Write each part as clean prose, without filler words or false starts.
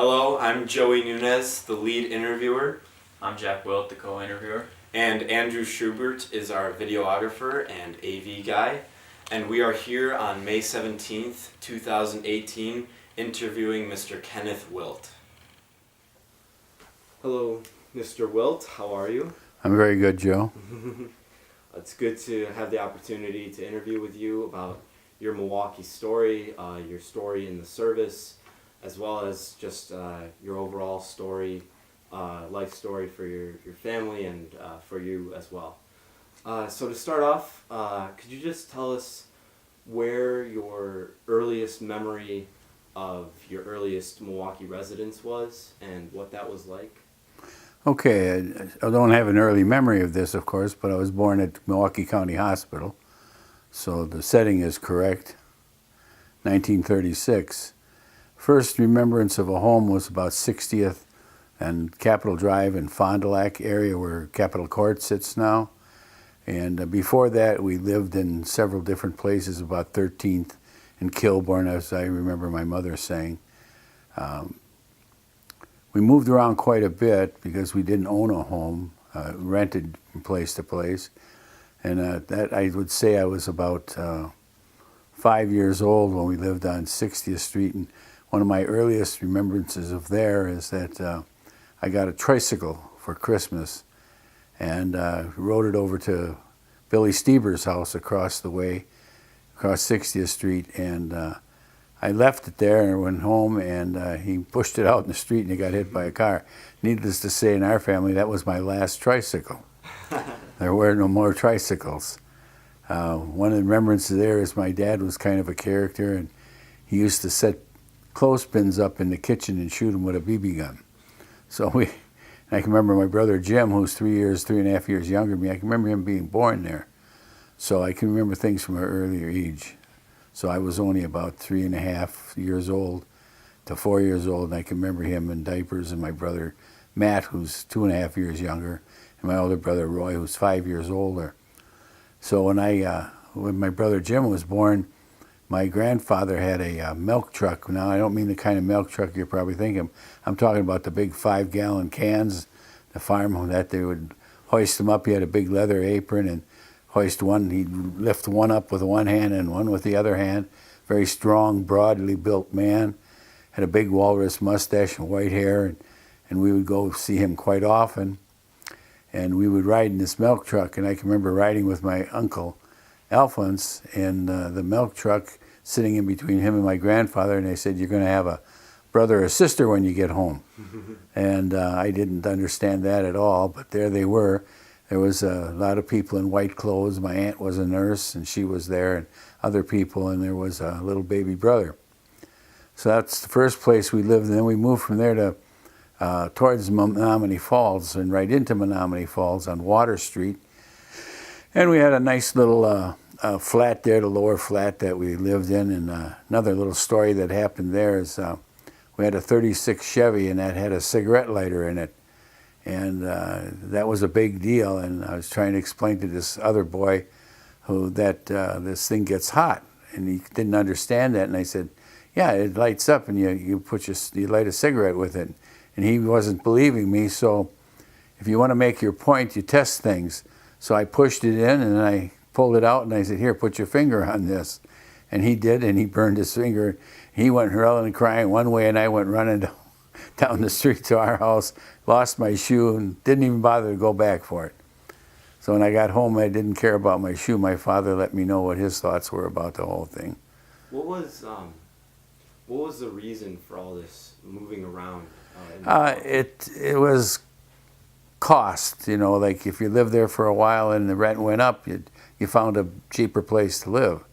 Hello, I'm Joey Nunez, the lead interviewer. I'm Jack Wildt, the co-interviewer. And Andrew Schubert is our videographer and AV guy. And we are here on May 17th, 2018, interviewing Mr. Kenneth Wildt. Hello, Mr. Wildt. How are you? I'm very good, Joe. It's good to have the opportunity to interview with you about your Milwaukee story, your story in the service, as well as just your overall story, life story for your family and for you as well. So to start off, could you just tell us where your earliest memory of your earliest Milwaukee residence was and what that was like? Okay, I don't have an early memory of this, of course, but I was born at Milwaukee County Hospital, so the setting is correct. 1936. First remembrance of a home was about 60th and Capitol Drive in Fond du Lac area where Capitol Court sits now. And before that, we lived in several different places, about 13th and Kilbourne, as I remember my mother saying. We moved around quite a bit because we didn't own a home, rented from place to place. And that I would say I was about 5 years old when we lived on 60th Street. And one of my earliest remembrances of there is that I got a tricycle for Christmas and rode it over to Billy Stieber's house across the way, across 60th Street. And I left it there and went home, and he pushed it out in the street and it got hit by a car. Needless to say, in our family, that was my last tricycle. There were no more tricycles. One of the remembrances there is my dad was kind of a character, and he used to set clothespins up in the kitchen and shoot them with a BB gun. So I can remember my brother Jim, who's 3.5 years younger than me, I can remember him being born there. So I can remember things from an earlier age. So I was only about 3.5 years old to 4 years old, and I can remember him in diapers, and my brother Matt, who's 2.5 years younger, and my older brother Roy, who's 5 years older. So when my brother Jim was born, my grandfather had a milk truck. Now, I don't mean the kind of milk truck you're probably thinking. I'm talking about the big 5-gallon cans, the farm that they would hoist them up. He had a big leather apron and hoist one. He'd lift one up with one hand and one with the other hand. Very strong, broadly built man. Had a big walrus mustache and white hair, and we would go see him quite often. And we would ride in this milk truck, and I can remember riding with my uncle, Alphonse, in the milk truck, sitting in between him and my grandfather, and they said, "You're going to have a brother or sister when you get home." And I didn't understand that at all, but there they were. There was a lot of people in white clothes. My aunt was a nurse, and she was there, and other people, and there was a little baby brother. So that's the first place we lived, and then we moved from there to towards Menominee Falls, and right into Menominee Falls on Water Street. And we had a nice little flat there, the lower flat that we lived in. And another little story that happened there is we had a 36 Chevy, and that had a cigarette lighter in it. And that was a big deal, and I was trying to explain to this other boy that this thing gets hot, and he didn't understand that. And I said, "Yeah, it lights up, and you light a cigarette with it." And he wasn't believing me. So if you want to make your point, you test things. So I pushed it in, and I pulled it out, and I said, "Here, put your finger on this." And he did, and he burned his finger. He went hurling and crying one way, and I went running down the street to our house, lost my shoe, and didn't even bother to go back for it. So when I got home, I didn't care about my shoe. My father let me know what his thoughts were about the whole thing. What was the reason for all this moving around? It was cost, like if you lived there for a while and the rent went up, you found a cheaper place to live.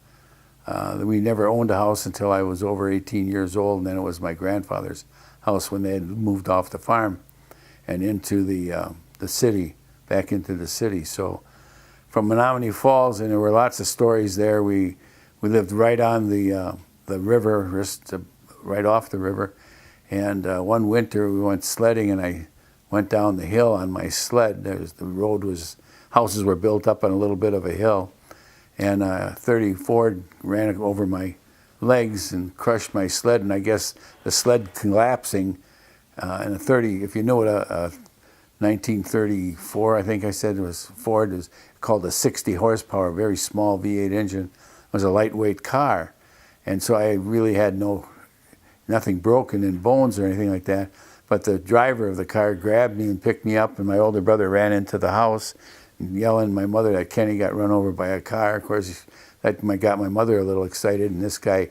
We never owned a house until I was over 18 years old, and then it was my grandfather's house when they had moved off the farm and into the city, back into the city. So from Menominee Falls, and there were lots of stories there. We lived right on the river, just right off the river. And one winter we went sledding, and I went down the hill on my sled. Houses were built up on a little bit of a hill, and 30 Ford ran over my legs and crushed my sled, and I guess the sled collapsing and a 30. If you know what a 1934, I think I said it was Ford, was called a 60 horsepower, very small V8 engine. It was a lightweight car, and so I really had nothing broken in bones or anything like that. But the driver of the car grabbed me and picked me up, and my older brother ran into the house, yelling at my mother that Kenny got run over by a car. Of course, that got my mother a little excited, and this guy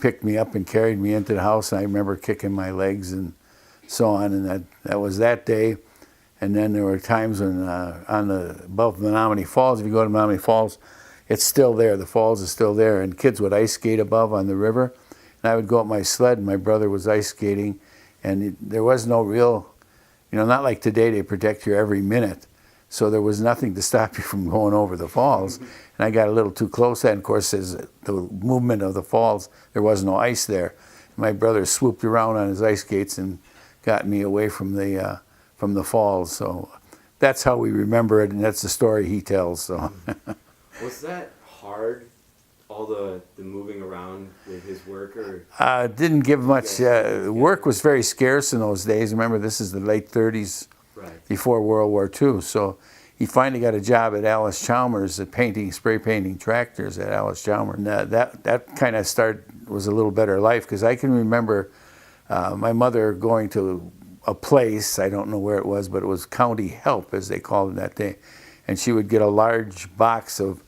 picked me up and carried me into the house, and I remember kicking my legs and so on, and that was that day. And then there were times when above Menominee Falls, if you go to Menominee Falls, it's still there. The falls is still there, and kids would ice skate above on the river. And I would go up my sled, and my brother was ice skating, and there was no real, not like today, they protect you every minute. So there was nothing to stop you from going over the falls. And I got a little too close, and of course, as the movement of the falls, there was no ice there. My brother swooped around on his ice skates and got me away from the falls. So that's how we remember it, and that's the story he tells. So. Was that hard, all the moving around with his work? Or didn't give much. Work was very scarce in those days. Remember, this is the late 30s, right, before World War II. So he finally got a job at Alice Chalmers at spray painting tractors at Alice Chalmers. And that kind of was a little better life, because I can remember my mother going to a place, I don't know where it was, but it was County Help, as they called it that day. And she would get a large box of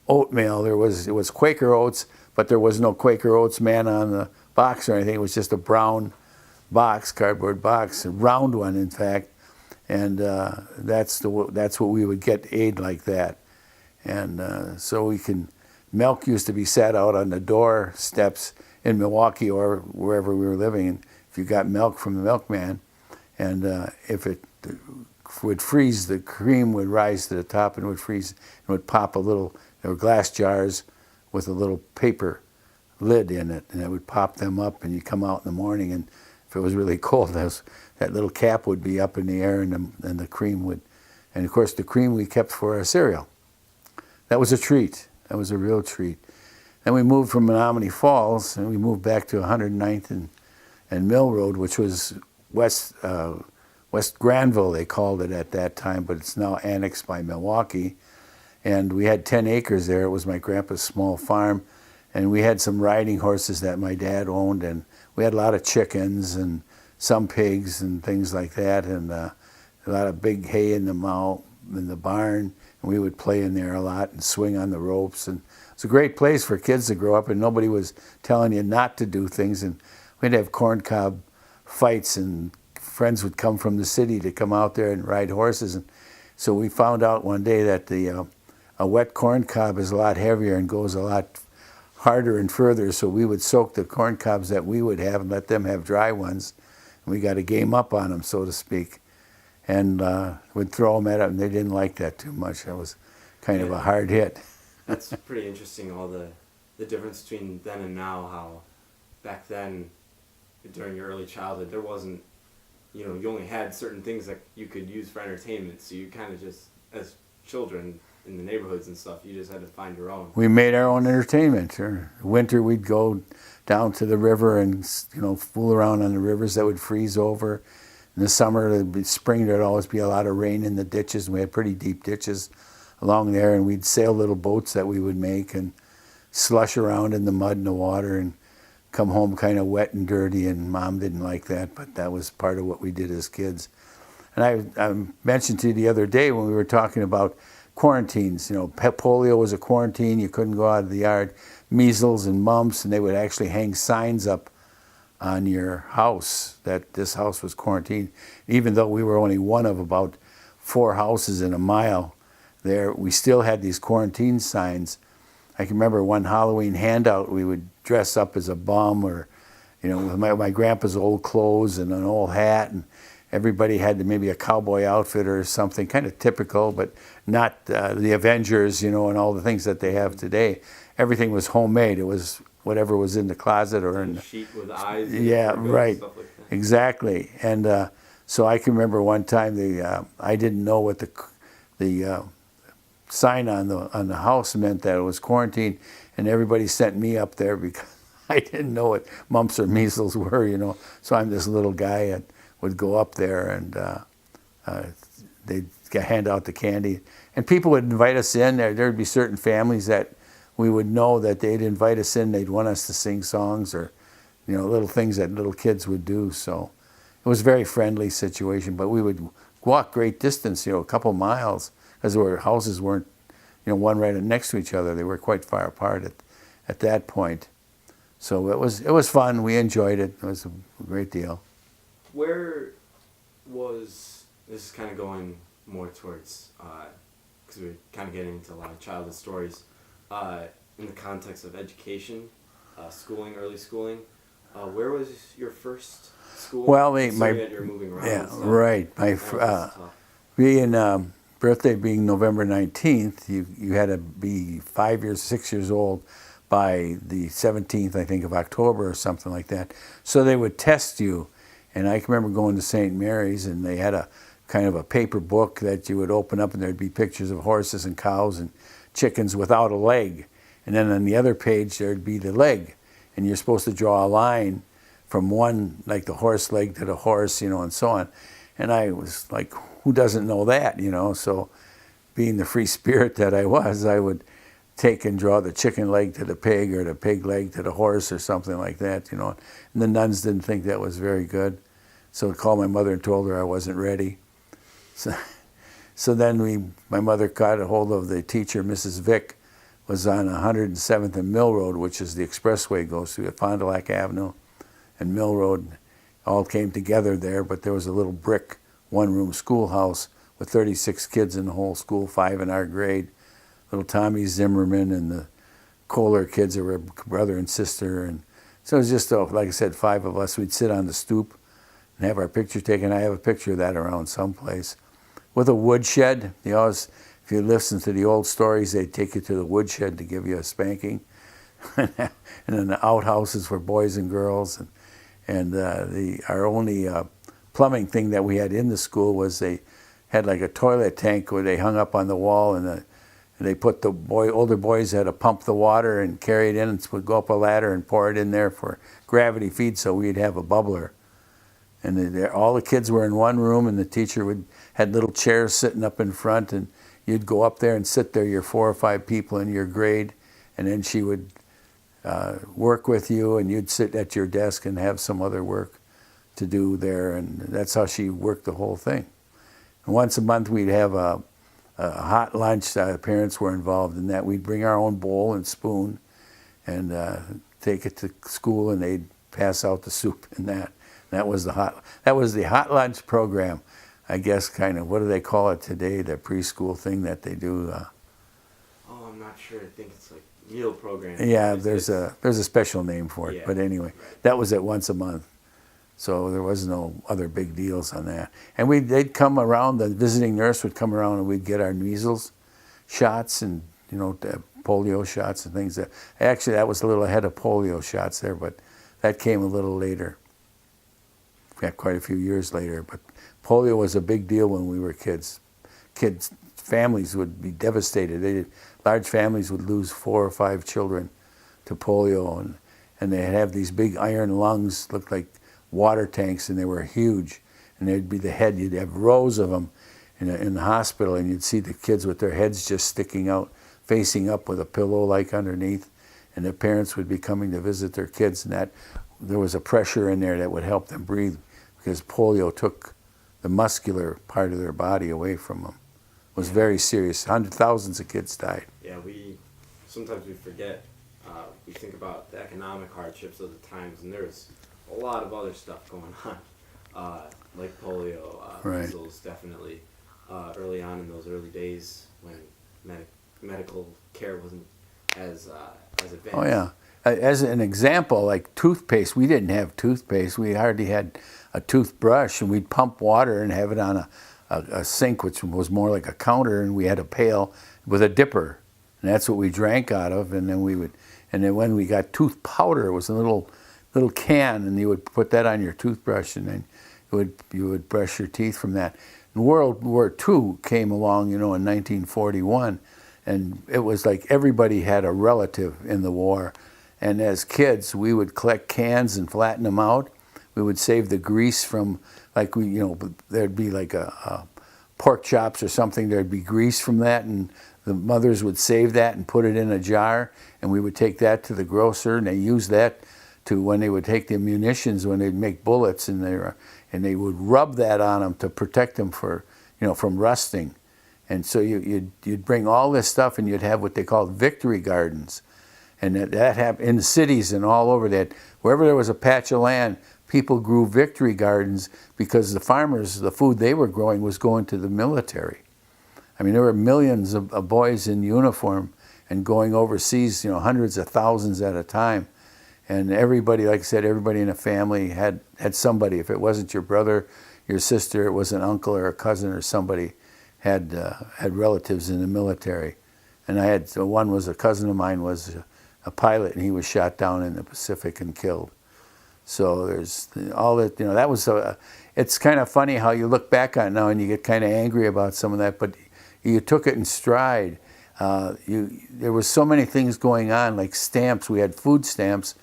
oatmeal. It was Quaker Oats, but there was no Quaker Oats man on the box or anything. It was just a brown box, cardboard box, a round one, in fact. And that's what we would get, aid like that. And so milk used to be set out on the door steps in Milwaukee or wherever we were living. And if you got milk from the milkman, and if it would freeze, the cream would rise to the top and would freeze and would pop there were glass jars with a little paper lid in it, and it would pop them up, and you come out in the morning, and if it was really cold, that little cap would be up in the air, and the cream would, and of course the cream we kept for our cereal. That was a treat. That was a real treat. Then we moved from Menominee Falls, and we moved back to 109th and Mill Road, which was West Granville, they called it at that time, but it's now annexed by Milwaukee. And we had 10 acres there. It was my grandpa's small farm. And we had some riding horses that my dad owned, and we had a lot of chickens and some pigs and things like that, and a lot of big hay in the barn. And we would play in there a lot and swing on the ropes. And it's a great place for kids to grow up, and nobody was telling you not to do things. And we'd have corncob fights, and friends would come from the city to come out there and ride horses. And so we found out one day that a wet corncob is a lot heavier and goes a lot harder and further. So we would soak the corncobs that we would have and let them have dry ones. And we got a game up on them, so to speak. And would throw them at them, and they didn't like that too much. That was kind of a hard hit. That's pretty interesting, all the difference between then and now, how back then, during your early childhood, there wasn't, you only had certain things that you could use for entertainment, so you kind of just, as children in the neighborhoods and stuff, you just had to find your own. We made our own entertainment. Winter, we'd go down to the river and, fool around on the rivers that would freeze over. In the summer, spring, there'd always be a lot of rain in the ditches, and we had pretty deep ditches along there, and we'd sail little boats that we would make and slush around in the mud and the water and come home kind of wet and dirty, and Mom didn't like that, but that was part of what we did as kids. And I mentioned to you the other day when we were talking about quarantines, polio was a quarantine, you couldn't go out of the yard, measles and mumps, and they would actually hang signs up on your house that this house was quarantined. Even though we were only one of about 4 houses in a mile there, we still had these quarantine signs. I can remember one Halloween handout, we would dress up as a bum, or with my grandpa's old clothes and an old hat, and everybody had maybe a cowboy outfit or something, kind of typical, but not the Avengers, and all the things that they have today. Everything was homemade. It was whatever was in the closet or in the sheet with eyes. Yeah, right. Stuff like that. Exactly. And so I can remember one time I didn't know what the sign on the house meant, that it was quarantine, and everybody sent me up there because I didn't know what mumps or measles were, you know. So I'm this little guy that would go up there and they'd hand out the candy. And people would invite us in. There'd be certain families that we would know that they'd invite us in. They'd want us to sing songs or, you know, little things that little kids would do. So it was a very friendly situation. But we would walk great distance, you know, a couple miles, because our houses weren't, you know, one right next to each other. They were quite far apart at that point. So it was fun. We enjoyed it. It was a great deal. Where was, this is kind of going more towards, because we're kind of getting into a lot of childhood stories, in the context of education, schooling, early schooling. Where was your first school? Well, that you're moving around. yeah, and stuff. right. My birthday being November 19th, you had to be 6 years old by the 17th, I think, of October or something like that. So they would test you. And I can remember going to St. Mary's, and they had a kind of a paper book that you would open up, and there'd be pictures of horses and cows and chickens without a leg. And then on the other page, there'd be the leg. And you're supposed to draw a line from one, like the horse leg to the horse, you know, and so on. And I was like, who doesn't know that, you know? So being the free spirit that I was, I would take and draw the chicken leg to the pig or the pig leg to the horse or something like that, you know. And the nuns didn't think that was very good. So I called my mother and told her I wasn't ready. So then my mother got a hold of the teacher, Mrs. Vick, was on 107th and Mill Road, which is the expressway goes through Fond du Lac Avenue and Mill Road. All came together there, but there was a little brick one-room schoolhouse with 36 kids in the whole school, 5 in our grade. Little Tommy Zimmerman and the Kohler kids that were brother and sister. And so it was just, like I said, 5 of us. We'd sit on the stoop and have our picture taken. I have a picture of that around someplace. With a woodshed. You always, if you listen to the old stories, they'd take you to the woodshed to give you a spanking. And then the outhouses for boys and girls. And our only plumbing thing that we had in the school was they had like a toilet tank where they hung up on the wall, and they put the older boys had to pump the water and carry it in, and would go up a ladder and pour it in there for gravity feed, so we'd have a bubbler. And all the kids were in one room, and the teacher had little chairs sitting up in front, and you'd go up there and sit there, your 4 or 5 people in your grade, and then she would work with you, and you'd sit at your desk and have some other work to do there, and that's how she worked the whole thing. And once a month we'd have a hot lunch. Parents were involved in that. We'd bring our own bowl and spoon and take it to school, and they'd pass out the soup and that. That was the hot lunch program, I guess. Kind of, what do they call it today? The preschool thing that they do. I'm not sure. I think it's like meal program. Yeah, there's a special name for it. Yeah, but anyway, right. That was at once a month. So there was no other big deals on that. And they'd come around, the visiting nurse would come around, and we'd get our measles shots and, you know, polio shots and things. Actually, that was a little ahead of polio shots there, but that came a little later. Quite a few years later. But polio was a big deal when we were kids. Families would be devastated. Large families would lose 4 or 5 children to polio, and they'd have these big iron lungs, looked like water tanks, and they were huge. And they'd be the head, you'd have rows of them in the hospital, and you'd see the kids with their heads just sticking out, facing up with a pillow like underneath, and the parents would be coming to visit their kids, and that there was a pressure in there that would help them breathe, because polio took the muscular part of their body away from them. It was very serious. Thousands of kids died. Yeah, sometimes we forget. We think about the economic hardships of the times, and there's a lot of other stuff going on, like polio, right. Measles, definitely. Early on in those early days when medical care wasn't as advanced. Oh yeah. As an example, like toothpaste, we didn't have toothpaste. We hardly had a toothbrush, and we'd pump water and have it on a sink, which was more like a counter, and we had a pail with a dipper, and that's what we drank out of. And then when we got tooth powder, it was a little can, and you would put that on your toothbrush, and then you would brush your teeth from that. And World War II came along, you know, in 1941, and it was like everybody had a relative in the war. And as kids, we would collect cans and flatten them out. We would save the grease from, like there'd be like a pork chops or something. There'd be grease from that, and the mothers would save that and put it in a jar, and we would take that to the grocer, and they used that to when they would take the munitions when they'd make bullets, and they would rub that on them to protect them from rusting. And so you'd bring all this stuff, and you'd have what they called victory gardens. And that happened in the cities and all over that. Wherever there was a patch of land, people grew victory gardens because the farmers, the food they were growing was going to the military. I mean, there were millions of boys in uniform and going overseas, hundreds of thousands at a time. And everybody, like I said, everybody in the family had somebody. If it wasn't your brother, your sister, it was an uncle or a cousin or somebody had relatives in the military. And I had one was a cousin of mine was a pilot, and he was shot down in the Pacific and killed. So there's all that, that was, it's kind of funny how you look back on it now and you get kind of angry about some of that, but you took it in stride. There was so many things going on, like stamps. We had food stamps,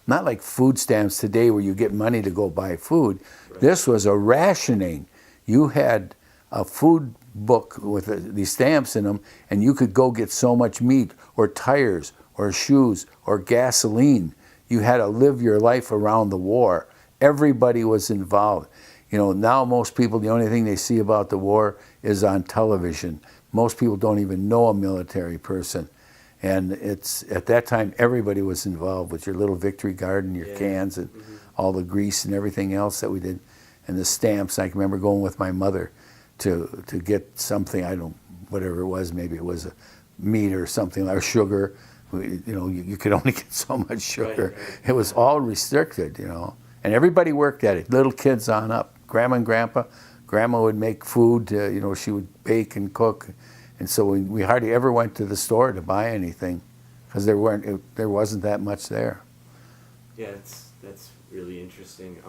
not like food stamps today where you get money to go buy food. Right. This was a rationing. You had a food book with these stamps in them, and you could go get so much meat or tires or shoes or gasoline. You had to live your life around the war. Everybody was involved. Now most people, the only thing they see about the war is on television. Most people don't even know a military person. And it's at that time, everybody was involved with your little victory garden, your cans, and all the grease and everything else that we did, and the stamps. I can remember going with my mother to get something, whatever it was, maybe it was a meat or something, or sugar. You could only get so much sugar. Right. It was all restricted, and everybody worked at it, little kids on up. Grandma and Grandpa. Grandma would make food, she would bake and cook, and so we hardly ever went to the store to buy anything because there wasn't that much there. Yeah, that's really interesting.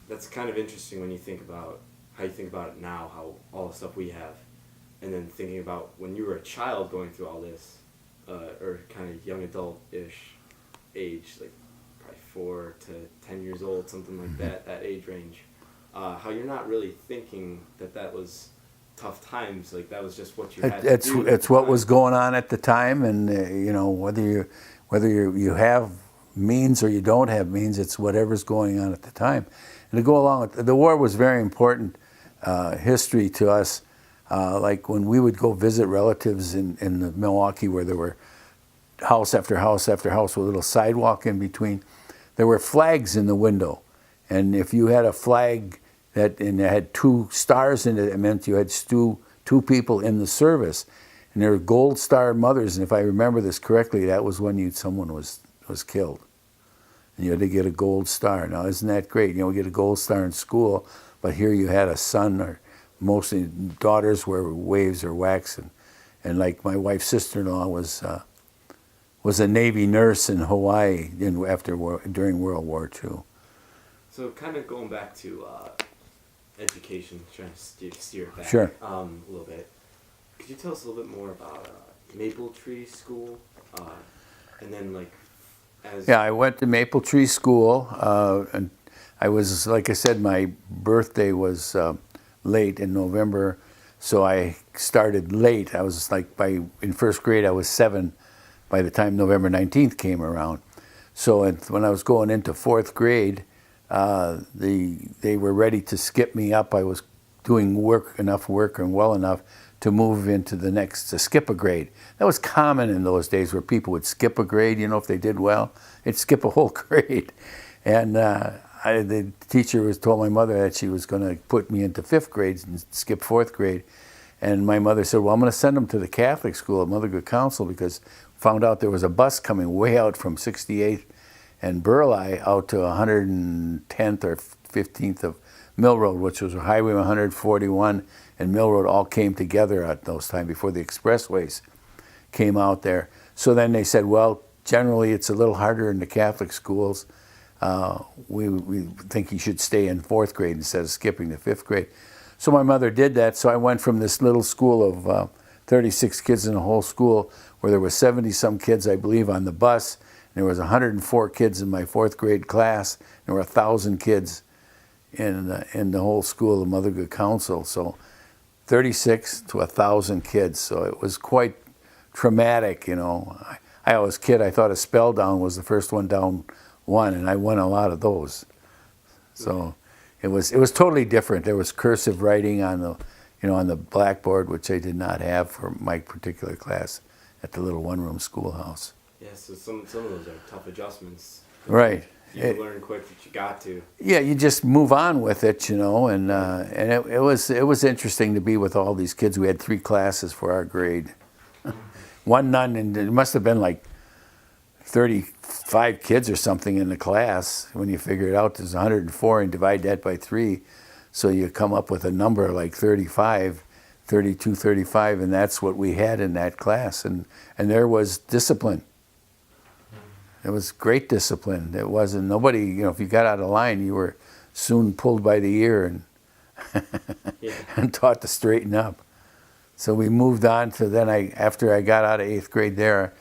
That's kind of interesting when you think about how you think about it now, how all the stuff we have. And then thinking about when you were a child going through all this, or kind of young adult-ish age, like probably 4 to 10 years old, something like that age range, how you're not really thinking that was tough times, like that was just what you had to do. It's what was going on at the time, and whether you have means or you don't have means, it's whatever's going on at the time. And to go along with the war was very important history to us. Like when we would go visit relatives in the Milwaukee, where there were house after house after house with a little sidewalk in between, there were flags in the window. And if you had a flag and it had 2 stars in it, it meant you had two people in the service. And there were gold star mothers, and if I remember this correctly, that was when someone was killed. And you had to get a gold star. Now, isn't that great? We get a gold star in school, but here you had a son, or mostly daughters were waves or wax, and like my wife's sister-in-law was a Navy nurse in Hawaii during World War II. So kind of going back to education, trying to steer it back Sure. A little bit. Could you tell us a little bit more about Maple Tree School, and then Yeah, I went to Maple Tree School, and I was, like I said, my birthday was late in November, so I started late. I was in first grade I was 7 by the time November 19th came around. So when I was going into 4th grade, they were ready to skip me up. I was doing enough work and well enough to move into to skip a grade. That was common in those days, where people would skip a grade, if they did well, they'd skip a whole grade. And the teacher told my mother that she was going to put me into 5th grade and skip 4th grade. And my mother said, well, I'm going to send them to the Catholic school at Mother Good Counsel, because found out there was a bus coming way out from 68th and Burleigh out to 110th or 15th of Mill Road, which was Highway 141 and Mill Road all came together at those times before the expressways came out there. So then they said, well, generally it's a little harder in the Catholic schools. We think you should stay in 4th grade instead of skipping to 5th grade. So my mother did that. So I went from this little school of 36 kids in the whole school, where there were 70-some kids, I believe, on the bus. And there was 104 kids in my 4th grade class. There were 1,000 kids in the whole school of Mother Good Counsel. So 36 to 1,000 kids. So it was quite traumatic, you know. I always kid, I thought a spell down was the first one down one, and I won a lot of those. So it was totally different. There was cursive writing on the blackboard, which I did not have for my particular class at the little one-room schoolhouse. Yeah, so some of those are tough adjustments. Right. You learn quick that you got to. Yeah, you just move on with it, you know, and it was interesting to be with all these kids. We had 3 classes for our grade. One nun, and it must have been like 35 kids or something in the class. When you figure it out, there's 104 and divide that by 3. So you come up with a number like 35, 32, 35, and that's what we had in that class. And there was discipline. It was great discipline. It wasn't, nobody, you know, if you got out of line, you were soon pulled by the ear and, and taught to straighten up. So we moved on to then, after I got out of 8th grade there,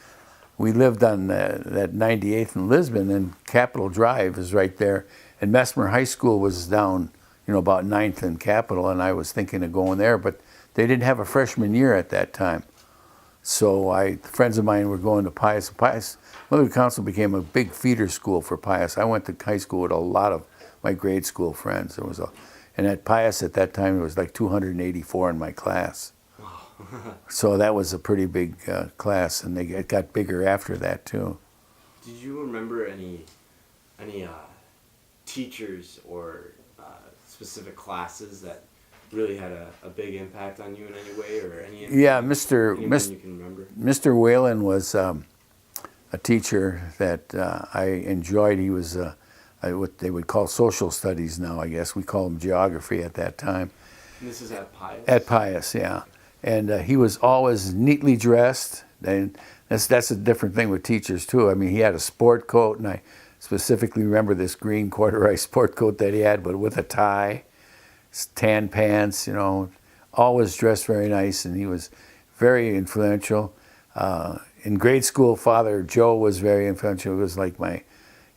we lived on that 98th in Lisbon, and Capitol Drive is right there. And Messmer High School was down, you know, about 9th and Capitol, and I was thinking of going there, but they didn't have a freshman year at that time. So friends of mine were going to Pius. Mother Good Counsel became a big feeder school for Pius. I went to high school with a lot of my grade school friends. And at Pius at that time, there was like 284 in my class. So that was a pretty big class, and it got bigger after that too. Did you remember any teachers or specific classes that really had a big impact on you in any way, or any? Yeah, anyone you can remember? Mr. Whalen was a teacher that I enjoyed. He was what they would call social studies now, I guess. We call him geography at that time. And this is at Pius? At Pius, yeah. And he was always neatly dressed. And that's a different thing with teachers, too. I mean, he had a sport coat, and I specifically remember this green corduroy sport coat that he had, but with a tie, tan pants, you know, always dressed very nice, and he was very influential. In grade school, Father Joe was very influential. He was like my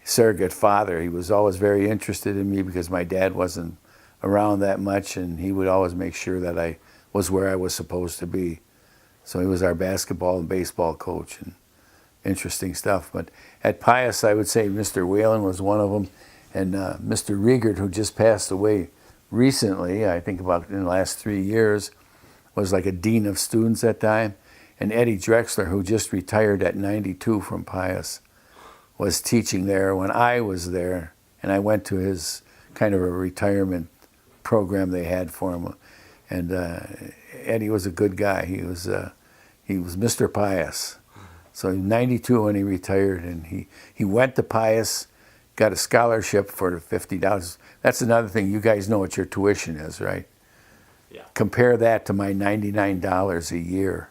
surrogate father. He was always very interested in me because my dad wasn't around that much, and he would always make sure that I was where I was supposed to be. So he was our basketball and baseball coach, and interesting stuff. But at Pius, I would say Mr. Whalen was one of them, and Mr. Riegert, who just passed away recently, I think about in the last 3 years, was like a dean of students at that time. And Eddie Drexler, who just retired at 92 from Pius, was teaching there when I was there, and I went to his kind of a retirement program they had for him. And Eddie was a good guy. He was Mr. Pius. So he was 92 when he retired, and he went to Pius, got a scholarship for $50. That's another thing. You guys know what your tuition is, right? Yeah. Compare that to my $99 a year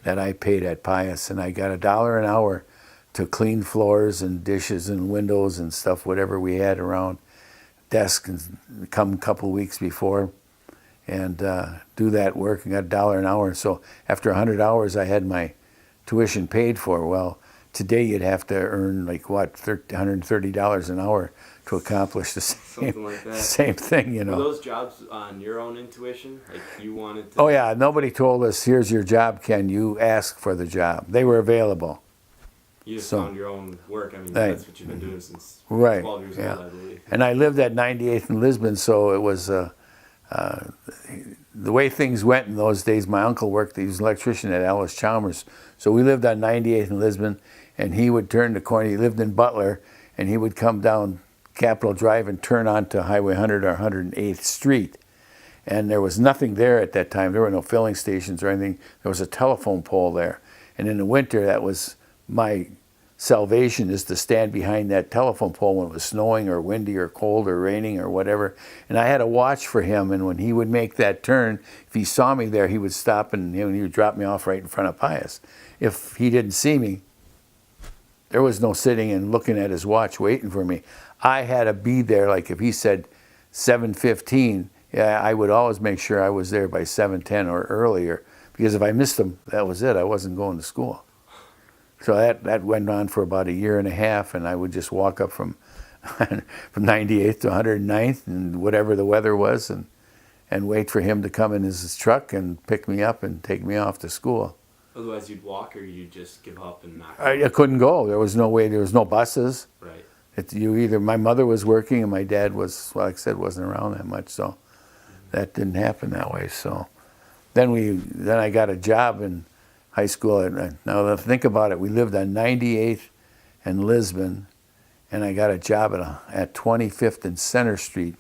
that I paid at Pius, and I got $1 an hour to clean floors and dishes and windows and stuff, whatever we had around, desk, and come a couple weeks before and do that work, and got $1 an hour. So after 100 hours, I had my tuition paid for. Well, today you'd have to earn like what, $130 an hour to accomplish the same thing, you know. Were those jobs on your own intuition? Like you wanted to? Oh yeah, nobody told us, here's your job, Ken, you ask for the job. They were available. You just found your own work. I mean, that's what you've been doing since 12 years old, I believe. And I lived at 98th in Lisbon, so it was the way things went in those days. My uncle worked, he was an electrician at Alice Chalmers, so we lived on 98th in Lisbon, and he would turn the corner. He lived in Butler, and he would come down Capitol Drive and turn onto Highway 100 or 108th Street. And there was nothing there at that time. There were no filling stations or anything. There was a telephone pole there. And in the winter, that was my salvation, is to stand behind that telephone pole when it was snowing or windy or cold or raining or whatever. And I had a watch for him, and when he would make that turn, if he saw me there, he would stop and he would drop me off right in front of Pius. If he didn't see me, there was no sitting and looking at his watch waiting for me. I had to be there, like if he said 7:15, I would always make sure I was there by 7:10 or earlier, because if I missed them, that was it. I wasn't going to school. So that went on for about a year and a half, and I would just walk up from 98th to 109th and whatever the weather was, and wait for him to come in his truck and pick me up and take me off to school. Otherwise, you'd walk or you'd just give up and not. I couldn't go. There was no way. There was no buses. Right. My mother was working and my dad was, well, like I said, wasn't around that much, so that didn't happen that way. So then I got a job in high school. And now that I think about it, we lived on 98th and Lisbon, and I got a job at 25th and Center Street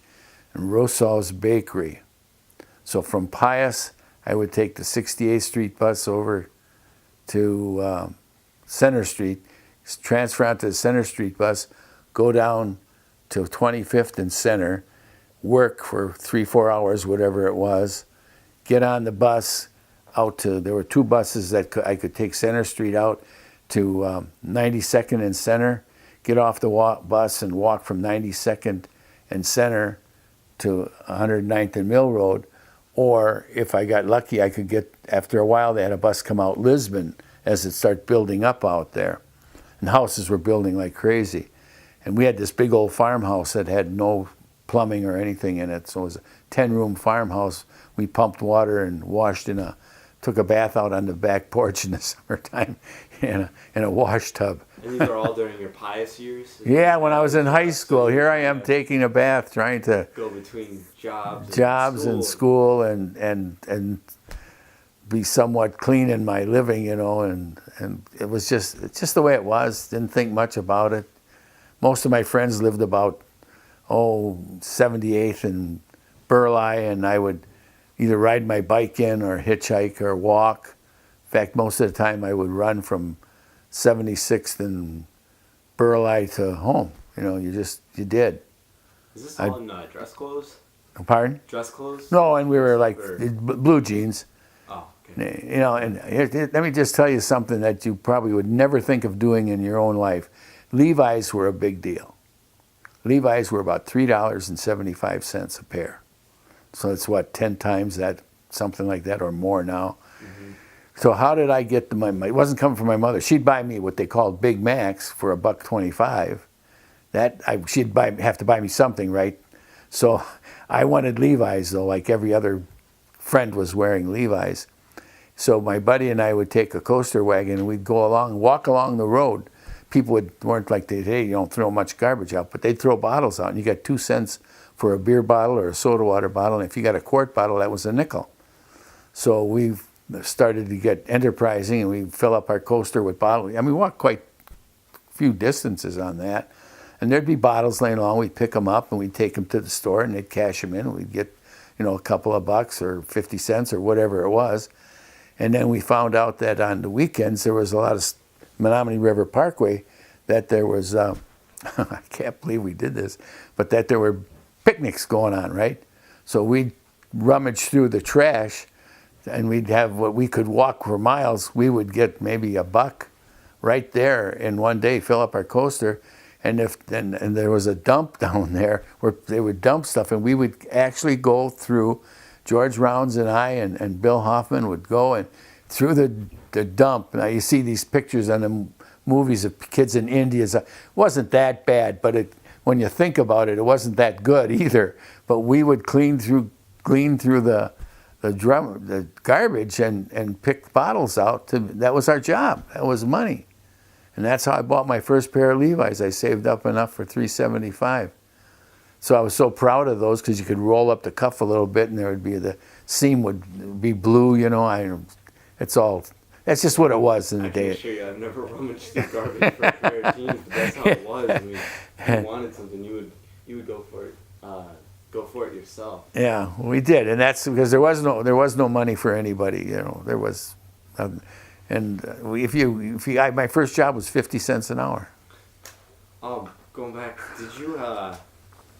in Rosal's Bakery. So from Pius, I would take the 68th Street bus over to Center Street, transfer onto the Center Street bus, go down to 25th and Center, work for 3-4 hours, whatever it was, get on the bus out to, there were 2 buses that I could take Center Street out to 92nd and Center, get off the bus and walk from 92nd and Center to 109th and Mill Road. Or if I got lucky, I could get, after a while, they had a bus come out Lisbon as it started building up out there. And houses were building like crazy. And we had this big old farmhouse that had no plumbing or anything in it. So it was a 10-room farmhouse. We pumped water and took a bath out on the back porch in the summertime in a wash tub. And these are all during your Pius years? Yeah, when I was in high school, here I am taking a bath, trying to go between jobs and school and be somewhat clean in my living, and it was just the way it was. Didn't think much about it. Most of my friends lived about 78th and Burleigh, and I would either ride my bike in or hitchhike or walk. In fact, most of the time I would run from 76th and Burleigh to home. You did. Is this all in dress clothes? Pardon? Dress clothes? No, and we were like blue jeans. Oh, okay. And let me just tell you something that you probably would never think of doing in your own life. Levi's were a big deal. Levi's were about $3.75 a pair. So it's 10 times that, something like that, or more now. Mm-hmm. So how did I get the money? It wasn't coming from my mother. She'd buy me what they called Big Macs for $1.25. She'd have to buy me something, right? So I wanted Levi's, though, like every other friend was wearing Levi's. So my buddy and I would take a coaster wagon and we'd walk along the road. People weren't like today, you don't throw much garbage out, but they'd throw bottles out, and you got 2 cents for a beer bottle or a soda water bottle, and if you got a quart bottle, that was a nickel. So we started to get enterprising, and we fill up our coaster with bottles. We walked quite a few distances on that, and there'd be bottles laying along. We'd pick them up, and we'd take them to the store, and they'd cash them in, and we'd get, a couple of bucks or 50 cents or whatever it was. And then we found out that on the weekends there was a lot of Menominee River Parkway, that there was, I can't believe we did this, but that there were picnics going on, right? So we'd rummage through the trash, and we'd have what we could walk for miles. We would get maybe $1 right there in one day, fill up our coaster, and there was a dump down there where they would dump stuff, and we would actually go through. George Rounds and I and Bill Hoffman would go and through the dump. Now you see these pictures on the movies of kids in India. It wasn't that bad, but when you think about it, it wasn't that good either. But we would clean through the garbage and pick bottles out. That was our job. That was money, and that's how I bought my first pair of Levi's. I saved up enough for $3.75. So I was so proud of those because you could roll up the cuff a little bit and there would be the seam would be blue, That's just what it was in the day. I can assure you, I've never rummaged through garbage for a pair of jeans, but that's how it was. I mean, if you wanted something, you would go for it. Go for it yourself. Yeah, we did, and that's because there was no money for anybody. There was, my first job was 50 cents an hour. Going back, did you?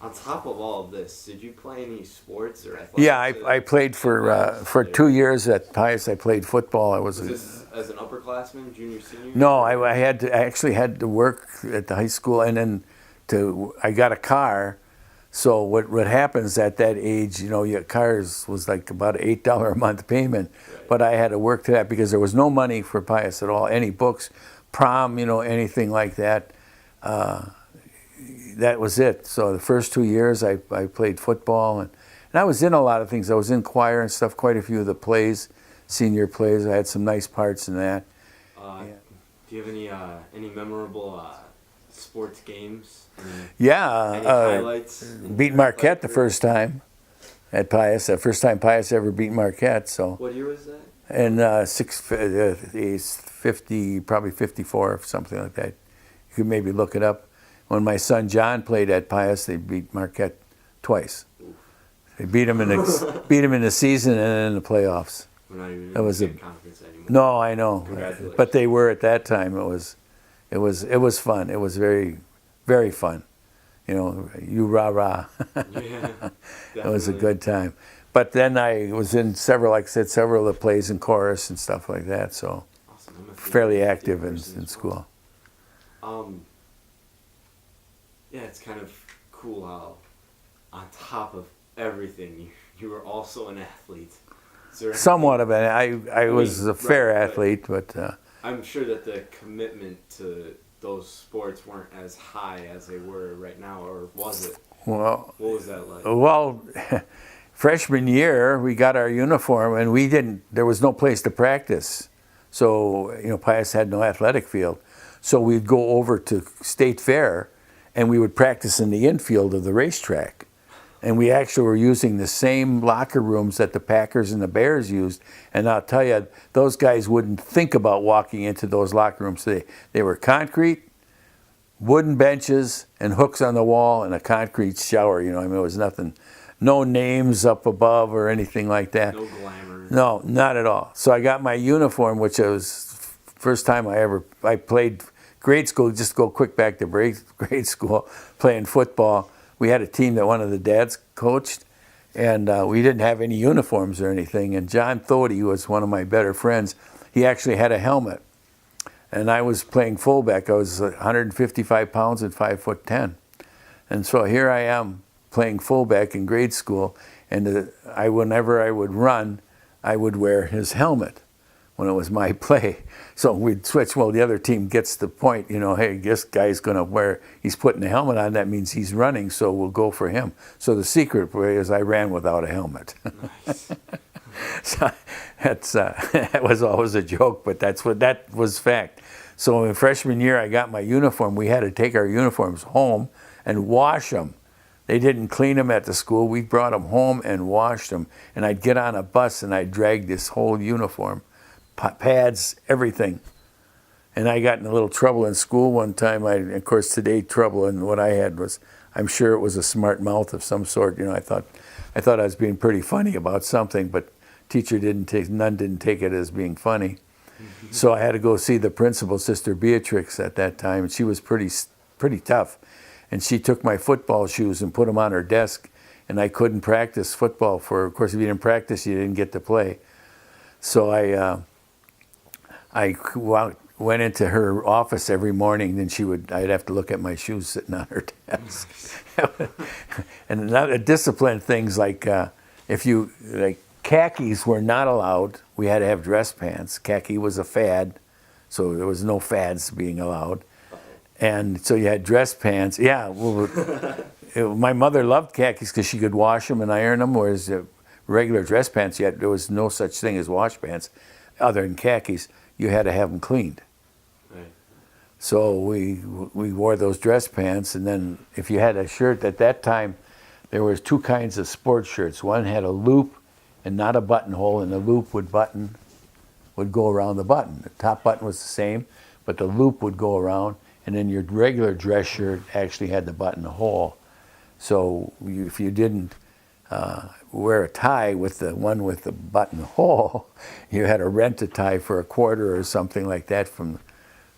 On top of all of this, did you play any sports or athletics? Yeah, I played for 2 years at Pius. I played football. Was this as an upperclassman, junior, senior? No, I actually had to work at the high school, and then I got a car, So what happens at that age, your cars was like about an $8 a month payment, Right. but I had to work to that because there was no money for Pius at all, any books, prom, anything like that. That was it. So the first 2 years I played football, and I was in a lot of things. I was in choir and stuff, quite a few of the plays, senior plays. I had some nice parts in that. Do you have any memorable sports games? Yeah. Any highlights? Beat Marquette the first time at Pius. The first time Pius ever beat Marquette. So. What year was that? And 50, probably 54 or something like that. You could maybe look it up. When my son John played at Pius, they beat Marquette twice. They beat him in the season and then in the playoffs. We're not even That was in the conference anymore. No, I know, Congratulations. but they were at that time. It was fun. It was very, very fun. You rah rah. Yeah, It was a definitely. good time. But then I was in several, like I said, several of the plays in chorus and stuff like that. So Awesome. I'm a fairly theater active in person as school. well. Yeah, it's kind of cool how, on top of everything, you were also an athlete. Is there Somewhat of it. I was mean, a fair right, athlete, but I'm sure that the commitment to those sports weren't as high as they were right now, or was it? well, What was that like? freshman year we got our uniform and there was no place to practice. So, Pius had no athletic field. So we'd go over to State Fair and we would practice in the infield of the racetrack. And we actually were using the same locker rooms that the Packers and the Bears used. And I'll tell you, those guys wouldn't think about walking into those locker rooms. They were concrete, wooden benches, and hooks on the wall, and a concrete shower. It was nothing, no names up above or anything like that. No glamour. No, not at all. So I got my uniform, which was first time I played grade school. Just go quick back to grade school, playing football. We had a team that one of the dads coached, and we didn't have any uniforms or anything. And John Thody was one of my better friends. He actually had a helmet. And I was playing fullback. I was 155 pounds and 5'10". And so here I am playing fullback in grade school. And whenever I would run, I would wear his helmet when it was my play. So we'd switch. Well, the other team gets the point, hey, this guy's going to he's putting a helmet on. That means he's running, so we'll go for him. So the secret way is I ran without a helmet. Nice. So that was always a joke, but that was fact. So in freshman year, I got my uniform. We had to take our uniforms home and wash them. They didn't clean them at the school. We brought them home and washed them. And I'd get on a bus and I'd drag this whole uniform, pads, everything. And I got in a little trouble in school one time. Of course, today trouble, and what I had was, I'm sure it was a smart mouth of some sort. I thought I was being pretty funny about something, but none didn't take it as being funny. Mm-hmm. So I had to go see the principal, Sister Beatrix, at that time, and she was pretty tough. And she took my football shoes and put them on her desk, and I couldn't practice football of course, if you didn't practice, you didn't get to play. So I went into her office every morning, and I'd have to look at my shoes sitting on her desk. And another discipline things like khakis were not allowed. We had to have dress pants. Khaki was a fad, so there was no fads being allowed. And so you had dress pants. Yeah, my mother loved khakis because she could wash them and iron them, whereas regular dress pants, there was no such thing as wash pants other than khakis. You had to have them cleaned. Right. So we wore those dress pants, and then if you had a shirt at that time, there was two kinds of sports shirts. One had a loop and not a buttonhole, and the loop would go around the button. The top button was the same, but the loop would go around, and then your regular dress shirt actually had the buttonhole. So if you didn't wear a tie with the one with the buttonhole, you had to rent a tie for $25 or something like that from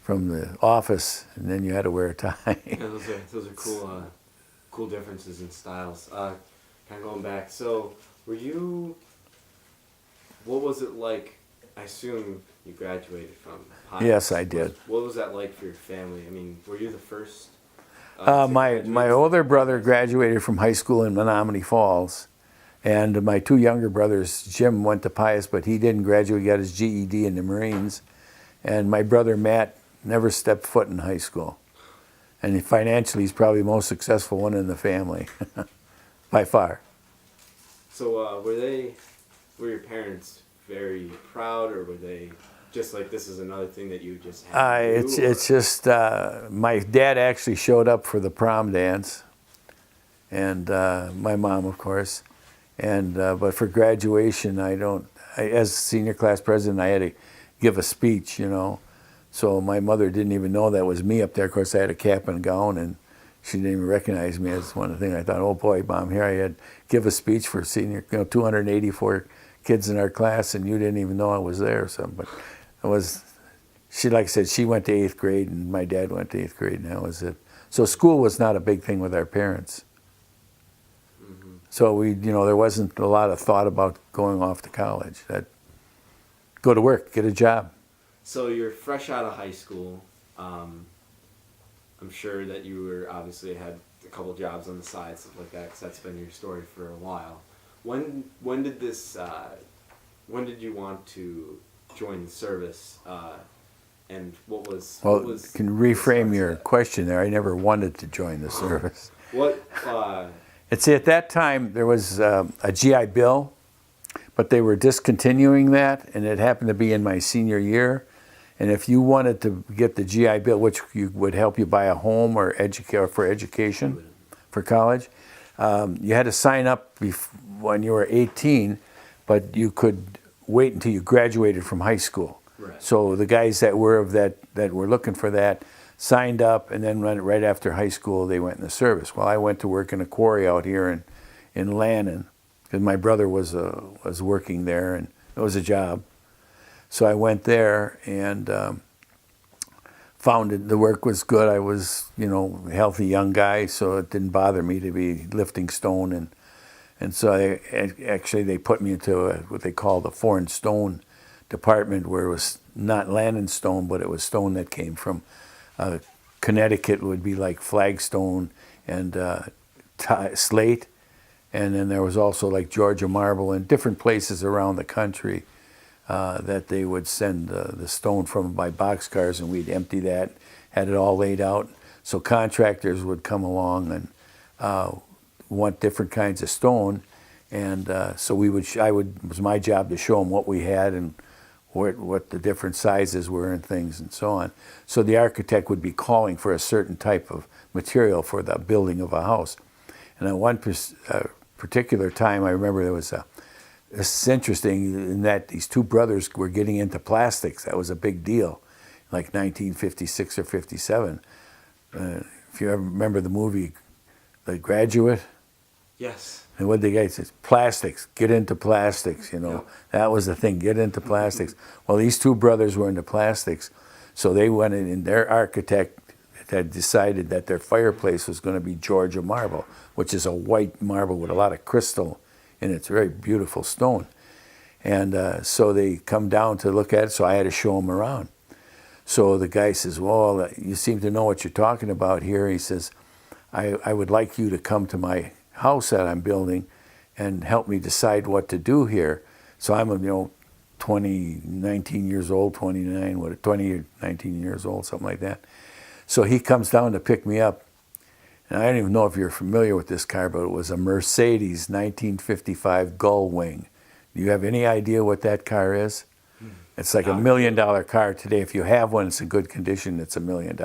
the office, and then you had to wear a tie. Yeah, those are cool differences in styles. Kind of going back. So what was it like? I assume you graduated from Pius. Yes, I did. What was that like for your family? I mean, were you the first My older brother graduated from high school in Menominee Falls, and my two younger brothers, Jim went to Pius, but he didn't graduate. He got his GED in the Marines, and my brother Matt never stepped foot in high school. And financially, he's probably the most successful one in the family, by far. So were your parents very proud, or were they just like, this is another thing that you just had to do? It's just, my dad actually showed up for the prom dance, and my mom, of course. And but for graduation, as senior class president, I had to give a speech, you know. So my mother didn't even know that was me up there. Of course, I had a cap and gown, and she didn't even recognize me as one of the things. I thought, oh boy, Mom, here I had to give a speech for senior, 284 kids in our class, and you didn't even know I was there or something. But it was, like I said, she went to 8th grade, and my dad went to 8th grade, and that was it. So school was not a big thing with our parents. Mm-hmm. So there wasn't a lot of thought about going off to college. Go to work, get a job. So you're fresh out of high school. I'm sure that you were obviously had a couple jobs on the side, stuff like that, because that's been your story for a while. When did you want to join the service? And what was? Can you reframe your question there? I never wanted to join the service. What? It's at that time there was a GI Bill, but they were discontinuing that, and it happened to be in my senior year. And if you wanted to get the GI Bill, which would help you buy a home or for education, for college, you had to sign up when you were 18, but you could wait until you graduated from high school. Right. So the guys that were looking for that signed up, and then right after high school they went in the service. Well, I went to work in a quarry out here in Lannon, because my brother was working there, and it was a job. So I went there and found the work was good. I was, a healthy young guy, so it didn't bother me to be lifting stone. And so they put me into what they call the foreign stone department, where it was not Lannon stone, but it was stone that came from Connecticut, would be like flagstone and slate. And then there was also like Georgia marble and different places around the country. That they would send the stone from by boxcars, and we'd empty that, had it all laid out. So contractors would come along and want different kinds of stone, and so it was my job to show them what we had and what the different sizes were and things and so on. So the architect would be calling for a certain type of material for the building of a house. And at one particular time, I remember there was it's interesting in that these two brothers were getting into plastics. That was a big deal, like 1956 or 57. If you ever remember the movie The Graduate. Yes. And what the guy says, plastics, get into plastics, Yeah. That was the thing, get into plastics. Well, these two brothers were into plastics, so they went in, and their architect had decided that their fireplace was going to be Georgia marble, which is a white marble with a lot of crystal, and it's a very beautiful stone. And so they come down to look at it, so I had to show them around. So the guy says, well, you seem to know what you're talking about here. He says, I would like you to come to my house that I'm building and help me decide what to do here. So I'm 19 years old, 19 years old, something like that. So he comes down to pick me up. And I don't even know if you're familiar with this car, but it was a Mercedes 1955 Gull Wing. Do you have any idea what that car is? It's like $1 million car today. If you have one, it's in good condition, it's $1 million.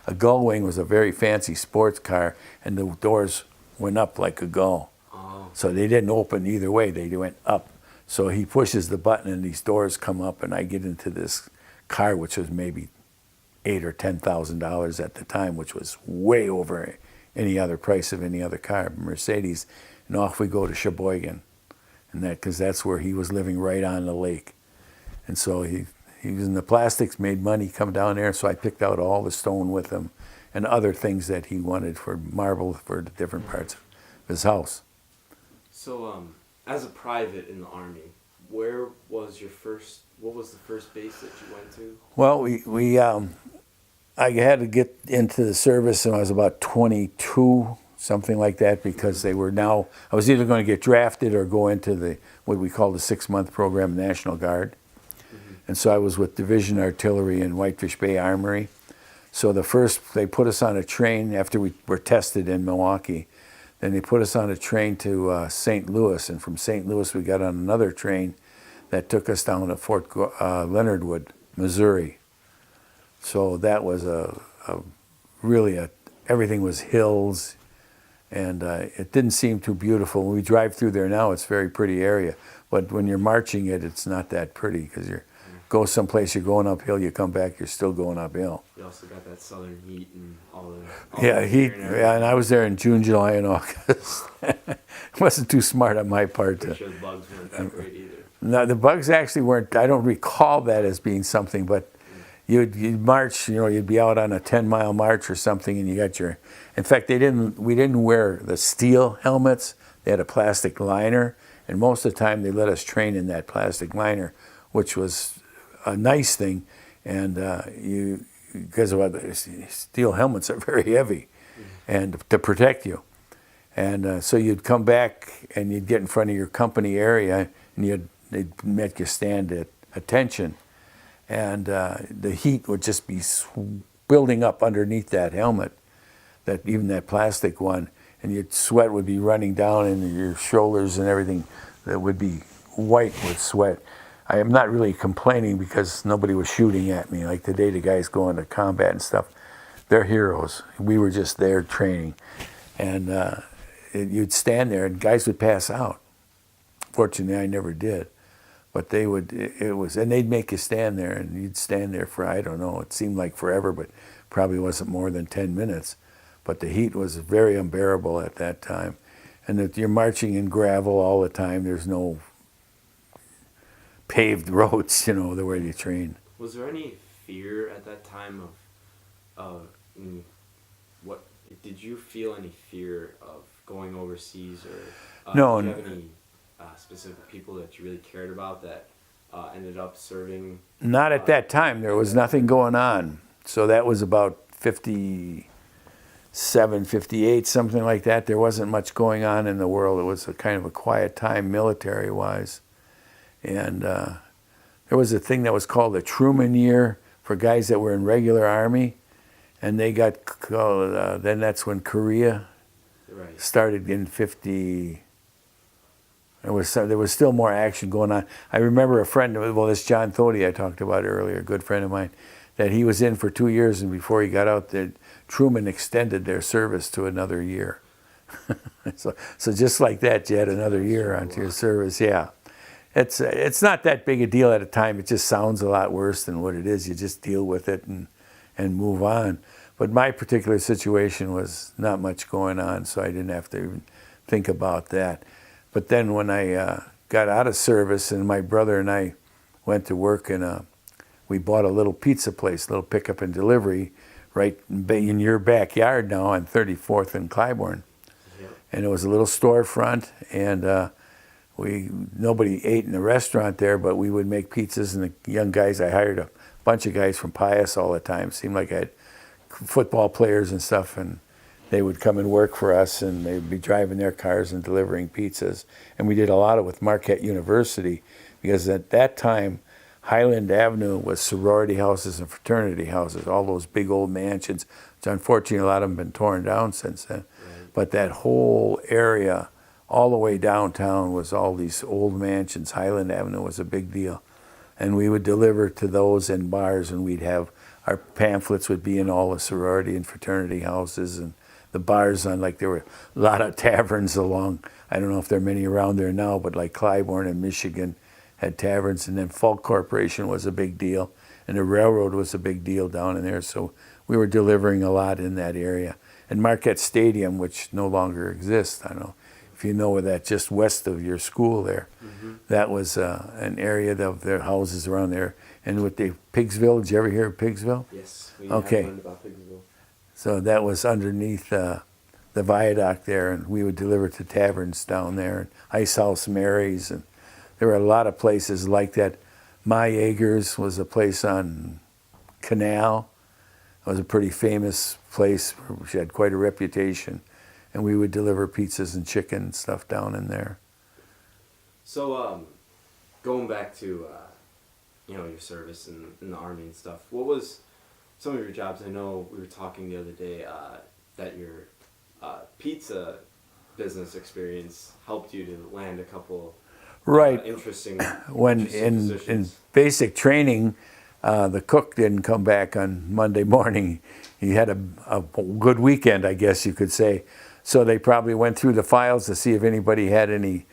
A Gull Wing was a very fancy sports car, and the doors went up like a gull. Oh. So they didn't open either way, they went up. So he pushes the button and these doors come up, and I get into this car, which was maybe $8,000 or $10,000 at the time, which was way over any other price of any other car, Mercedes. And off we go to Sheboygan, and because that's where he was living, right on the lake. And so he was in the plastics, made money, come down there. So I picked out all the stone with him and other things that he wanted for marble for the different parts of his house. So, as a private in the Army, what was the first base that you went to? Well, I had to get into the service when I was about 22, something like that, because they were now, I was either going to get drafted or go into the what we call the 6-month program, National Guard. And so I was with Division Artillery in Whitefish Bay Armory. So they put us on a train after we were tested in Milwaukee. Then they put us on a train to St. Louis, and from St. Louis we got on another train that took us down to Leonard Wood, Missouri. So that was everything was hills, and it didn't seem too beautiful. When we drive through there now, it's a very pretty area. But when you're marching it, it's not that pretty, because you go someplace, you're going uphill, you come back, you're still going uphill. You also got that southern heat and all the Heat. Yeah, and I was there in June, July, and August. It wasn't too smart on my part. I'm sure the bugs weren't that great either. No, the bugs actually weren't. I don't recall that as being something, but you'd march. You'd be out on a 10-mile march or something, and you got your. In fact, we didn't wear the steel helmets. They had a plastic liner, and most of the time they let us train in that plastic liner, which was a nice thing, and because of the steel helmets are very heavy, and to protect you, and so you'd come back and you'd get in front of your company area, and they'd make you stand at attention, and the heat would just be building up underneath that helmet, even that plastic one, and your sweat would be running down into your shoulders and everything that would be white with sweat. I am not really complaining because nobody was shooting at me. Like today, the guys go into combat and stuff, they're heroes. We were just there training. And you'd stand there and guys would pass out. Fortunately, I never did. But and they'd make you stand there, and you'd stand there for, I don't know, it seemed like forever, but probably wasn't more than 10 minutes. But the heat was very unbearable at that time. And that you're marching in gravel all the time. There's no paved roads, the way you train. Was there any fear at that time what did you feel any fear of going overseas, or No. did you have any specific people that you really cared about that ended up serving? Not at that time. There was nothing going on. So that was about 57, 58, something like that. There wasn't much going on in the world. It was a kind of a quiet time military-wise. And there was a thing that was called the Truman Year for guys that were in regular Army. And they got called, then that's when Korea started in 50. There was still more action going on. I remember a friend, this John Thody I talked about earlier, a good friend of mine, that he was in for 2 years, and before he got out, Truman extended their service to another year. so just like that, you had another year onto your service, yeah. It's not that big a deal at a time. It just sounds a lot worse than what it is. You just deal with it and move on. But my particular situation was not much going on, so I didn't have to even think about that. But then when I got out of service, and my brother and I went to work we bought a little pizza place, a little pickup and delivery, right in your backyard now on 34th and Clybourne. Yep. And it was a little storefront, and nobody ate in the restaurant there, but we would make pizzas, and the young guys, I hired a bunch of guys from Pius all the time. It seemed like I had football players and stuff, and they would come and work for us, and they'd be driving their cars and delivering pizzas. And we did a lot with Marquette University, because at that time, Highland Avenue was sorority houses and fraternity houses, all those big old mansions, which unfortunately a lot of them have been torn down since then. Right. But that whole area, all the way downtown, was all these old mansions. Highland Avenue was a big deal. And we would deliver to those in bars, and we'd have, our pamphlets would be in all the sorority and fraternity houses, and the bars there were a lot of taverns along, I don't know if there are many around there now, but like Clybourne and Michigan had taverns, and then Falk Corporation was a big deal, and the railroad was a big deal down in there, so we were delivering a lot in that area. And Marquette Stadium, which no longer exists, I don't know if you know that, just west of your school there, that was an area of their houses around there. And with the Pigsville, did you ever hear of Pigsville? Yes, we have learned about Pigsville. So that was underneath the viaduct there, and we would deliver to taverns down there, and Ice House Mary's, and there were a lot of places like that. My Yeager's was a place on Canal. It was a pretty famous place. She had quite a reputation, and we would deliver pizzas and chicken and stuff down in there. So, going back to, your service in the Army and stuff, what was some of your jobs? I know we were talking the other day that your pizza business experience helped you to land a couple Right. interesting When interesting in positions. basic training, the cook didn't come back on Monday morning. He had a good weekend, I guess you could say. So they probably went through the files to see if anybody had any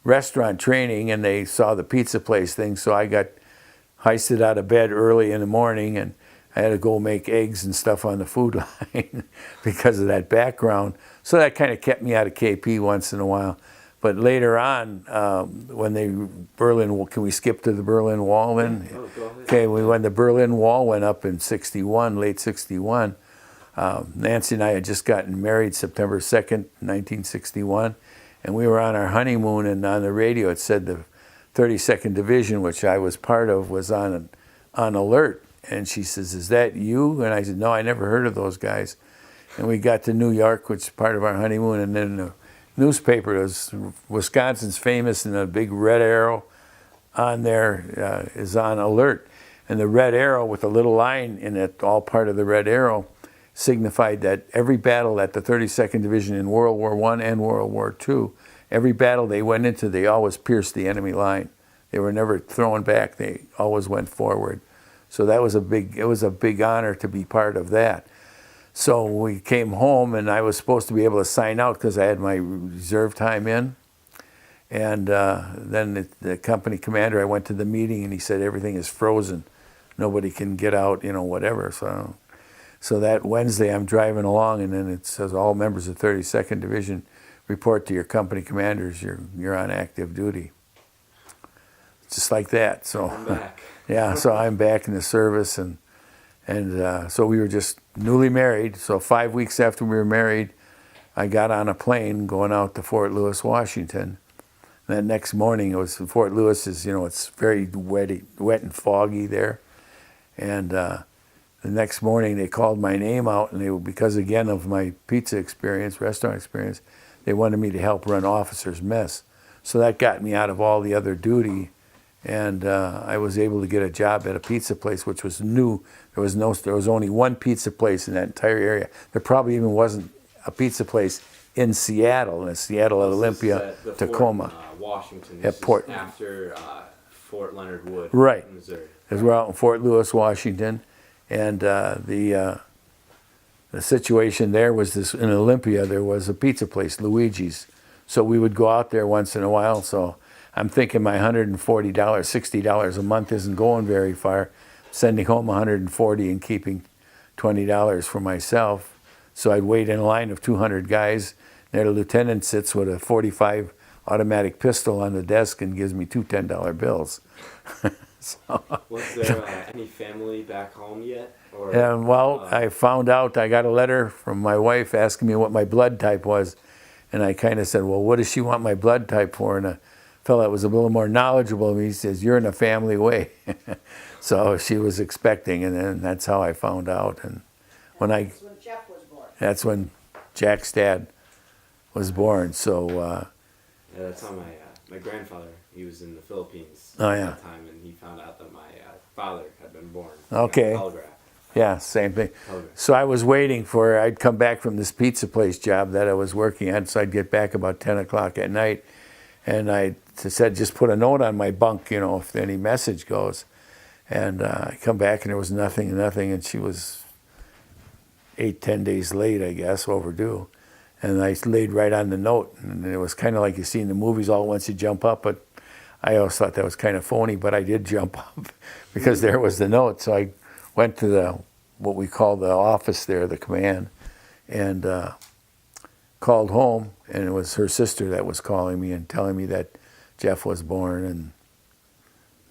restaurant training, and they saw the pizza place thing. So I got hoisted out of bed early in the morning, and I had to go make eggs and stuff on the food line because of that background. So that kind of kept me out of KP once in a while. But later on, when Berlin, can we skip to the Berlin Wall then? Oh, go ahead. Okay, when the Berlin Wall went up in '61, late '61, Nancy and I had just gotten married September 2nd, 1961, and we were on our honeymoon, and on the radio it said the 32nd Division, which I was part of, was on alert. And she says, "Is that you?" And I said, "No, I never heard of those guys." And we got to New York, which is part of our honeymoon, and then the newspaper was Wisconsin's famous, and a big red arrow on there is on alert. And the red arrow with a little line in it, all part of the red arrow, signified that every battle that the 32nd Division in World War I and World War II, every battle they went into, they always pierced the enemy line. They were never thrown back. They always went forward. So it was a big honor to be part of that. So we came home, and I was supposed to be able to sign out because I had my reserve time in. And then the company commander, I went to the meeting, and he said, "Everything is frozen. Nobody can get out, whatever." So that Wednesday, I'm driving along, and then it says, "All members of 32nd Division report to your company commanders. You're on active duty." Just like that. So I'm back. yeah, so I'm back in the service, and so we were just newly married. So 5 weeks after we were married, I got on a plane going out to Fort Lewis, Washington. And that next morning, Fort Lewis is, it's very wet and foggy there. And the next morning, they called my name out, and because again of my pizza experience, restaurant experience, they wanted me to help run officers' mess. So that got me out of all the other duty. And I was able to get a job at a pizza place, which was new. There was only one pizza place in that entire area. There probably even wasn't a pizza place in Seattle, Olympia, This is at the Tacoma. Fort, Washington. Yeah, This is Port. after Fort Leonard Wood, Right. Missouri. Because we're out in Fort Lewis, Washington, and the situation there was this: in Olympia there was a pizza place, Luigi's. So we would go out there once in a while. So I'm thinking my $140, $60 a month isn't going very far. Sending home $140 and keeping $20 for myself. So I'd wait in a line of 200 guys. There the lieutenant sits with a .45 automatic pistol on the desk and gives me two $10 bills. So, Was there any family back home yet? Or, I found out, I got a letter from my wife asking me what my blood type was. And I kind of said, "Well, what does she want my blood type for?" And a fellow that was a little more knowledgeable of me, he says, "You're in a family way." So she was expecting, and then that's how I found out. And That's when Jeff was born. that's when Jack's dad was born. So yeah, that's how my grandfather, he was in the Philippines Oh, at yeah. that time, and he found out that my father had been born. Okay. Telegraph. yeah, same thing. Telegraph. So I was waiting I'd come back from this pizza place job that I was working at, so I'd get back about 10 o'clock at night, and I said, just put a note on my bunk, if any message goes. And I come back, and there was nothing, and she was 8-10 days late, I guess, overdue. And I laid right on the note, and it was kind of like you see in the movies, all at once you jump up, but I always thought that was kind of phony, but I did jump up because there was the note. So I went to what we call the office there, the command, and called home, and it was her sister that was calling me and telling me that Jeff was born, and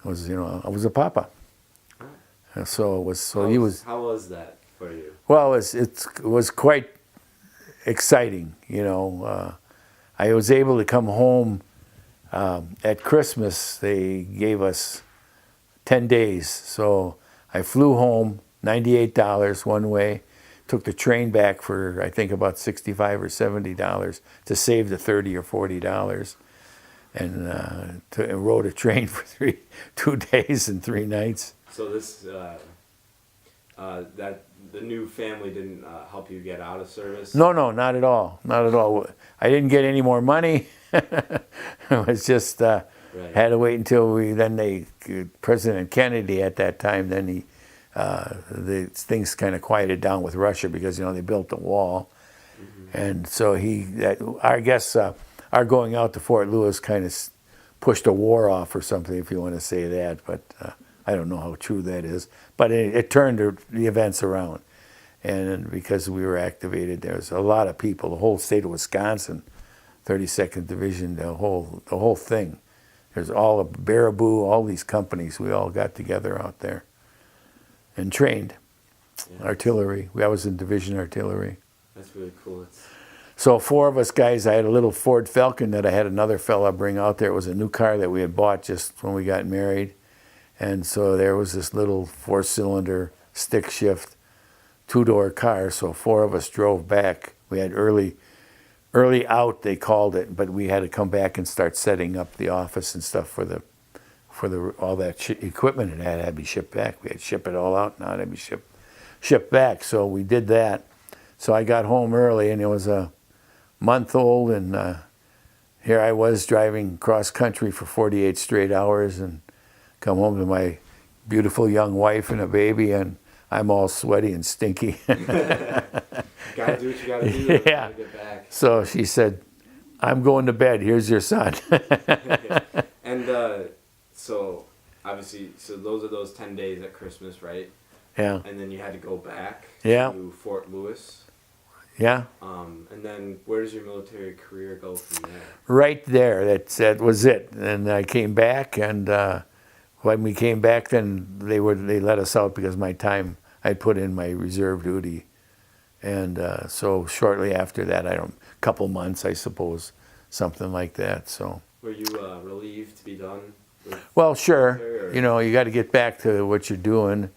I was a papa. And so it was. So he was. How was that for you? Well, it was quite exciting. I was able to come home at Christmas. They gave us 10 days, so I flew home $98 one way. Took the train back for, I think, about $65 or $70 to save the $30 or $40. And rode a train for 2 days and 3 nights. So this that the new family didn't help you get out of service? No, not at all. Not at all. I didn't get any more money. It was just Right. had to wait until President Kennedy at that time, then the things kind of quieted down with Russia because they built the wall, and so I guess our going out to Fort Lewis kind of pushed a war off or something, if you want to say that, but I don't know how true that is. But it turned the events around, and because we were activated, there was a lot of people, the whole state of Wisconsin, 32nd Division, the whole thing. There's all of Baraboo, all these companies, we all got together out there and trained. Yeah. Artillery. I was in Division Artillery. That's really cool. So 4 of us guys, I had a little Ford Falcon that I had another fella bring out there. It was a new car that we had bought just when we got married. And so there was this little 4-cylinder stick shift 2-door car. So 4 of us drove back. We had early out, they called it, but we had to come back and start setting up the office and stuff for all that equipment. It had to be shipped back. We had to ship it all out. Now it had to be shipped back. So we did that. So I got home early, and it was a month old, and here I was driving cross country for 48 straight hours, and come home to my beautiful young wife and a baby, and I'm all sweaty and stinky. Gotta do what you gotta do. Yeah. To get back. So she said, "I'm going to bed. Here's your son." And so obviously, those are those 10 days at Christmas, right? Yeah. And then you had to go back Yeah. to Fort Lewis. Yeah. And then where does your military career go from there? Right there. That was it. And I came back, and when we came back, then they let us out because my time I put in my reserve duty, and so shortly after that, couple months, I suppose, something like that. So. Were you relieved to be done? Well, sure. Or? You got to get back to what you're doing,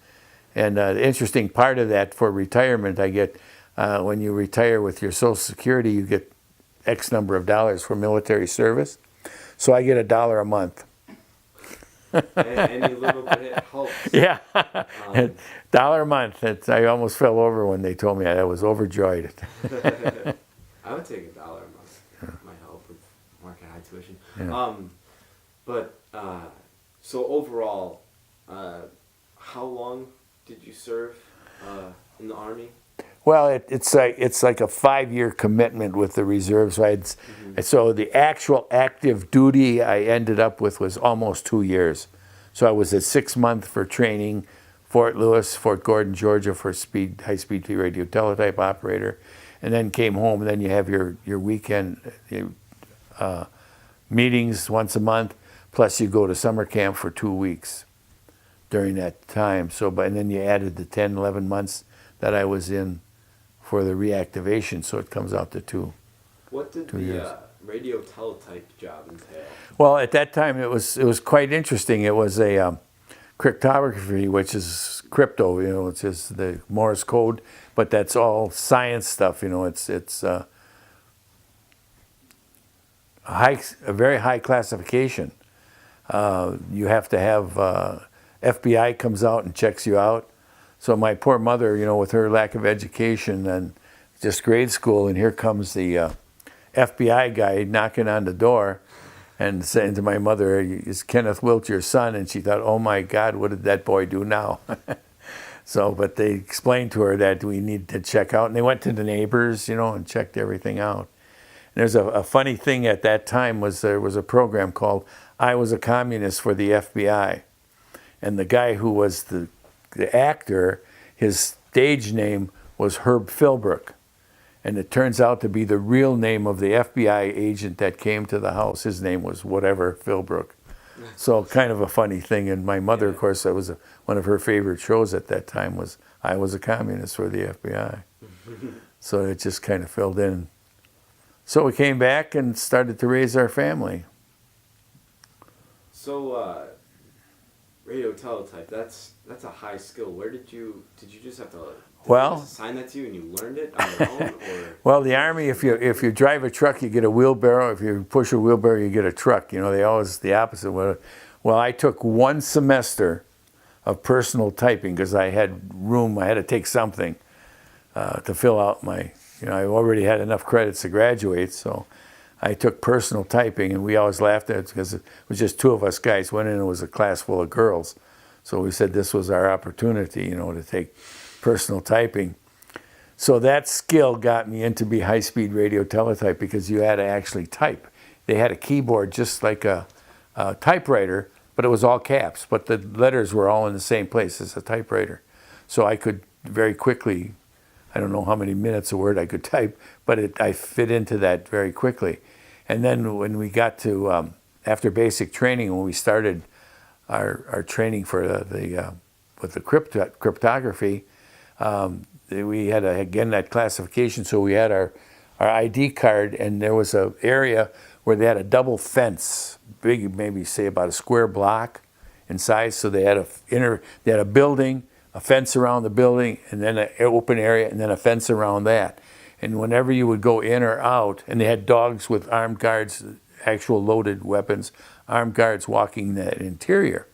and the interesting part of that for retirement, I get when you retire with your Social Security, you get X number of dollars for military service. So I get $1 a month. Any little bit helps. Yeah, $1 a month. I almost fell over when they told me. I was overjoyed. I would take $1 a month. Might help with market high tuition. Yeah. But so overall, how long did you serve in the Army? Well, it's like a 5-year commitment with the reserves. So the actual active duty I ended up with was almost 2 years. So I was a 6-month for training, Fort Lewis, Fort Gordon, Georgia for high-speed radio teletype operator, and then came home. And then you have your weekend meetings once a month, plus you go to summer camp for 2 weeks during that time. And then you added the 10, 11 months that I was in for the reactivation, so it comes out to 2. What did 2 years. Radio teletype job entail? Well, at that time it was quite interesting. It was a cryptography, which is crypto. It's just the Morse code, but that's all science stuff. It's a very high classification. You have to have FBI comes out and checks you out. So my poor mother, with her lack of education and just grade school, and here comes the FBI guy knocking on the door and saying to my mother, "Is Kenneth Wildt your son?" And she thought, "Oh my God, what did that boy do now?" But they explained to her that we need to check out, and they went to the neighbors, and checked everything out. And there's a funny thing at that time there was a program called "I Was a Communist" for the FBI, and the guy who was the actor, his stage name was Herb Philbrook, and it turns out to be the real name of the FBI agent that came to the house. His name was whatever Philbrook. So kind of a funny thing. And my mother, of course, that was one of her favorite shows at that time was I Was a Communist for the FBI. So it just kind of filled in. So we came back and started to raise our family. So radio teletype. That's a high skill. Where did you just have to? Did Well- they just assign that to you and you learned it on your own, or? Well, the Army, if you drive a truck, you get a wheelbarrow. If you push a wheelbarrow, you get a truck. You know, they always the opposite. Well, I took one semester of personal typing because I had room. I had to take something to fill out my. You know, I already had enough credits to graduate, so I took personal typing, and we always laughed at it because it was just two of us guys. Went in, and it was a class full of girls, so we said this was our opportunity, you know, to take personal typing. So that skill got me into be high-speed radio teletype because you had to actually type. They had a keyboard just like a typewriter, but it was all caps, but the letters were all in the same place as a typewriter. So I could very quickly, I don't know how many minutes a word I could type, but I fit into that very quickly. And then when we got to, after basic training, when we started our training for with the cryptography, we had again that classification. So we had our ID card, and there was an area where they had a double fence, big, maybe say about a square block in size. So they had a building, a fence around the building, and then an open area, and then a fence around that. And whenever you would go in or out, and they had dogs with armed guards, actual loaded weapons, armed guards walking that interior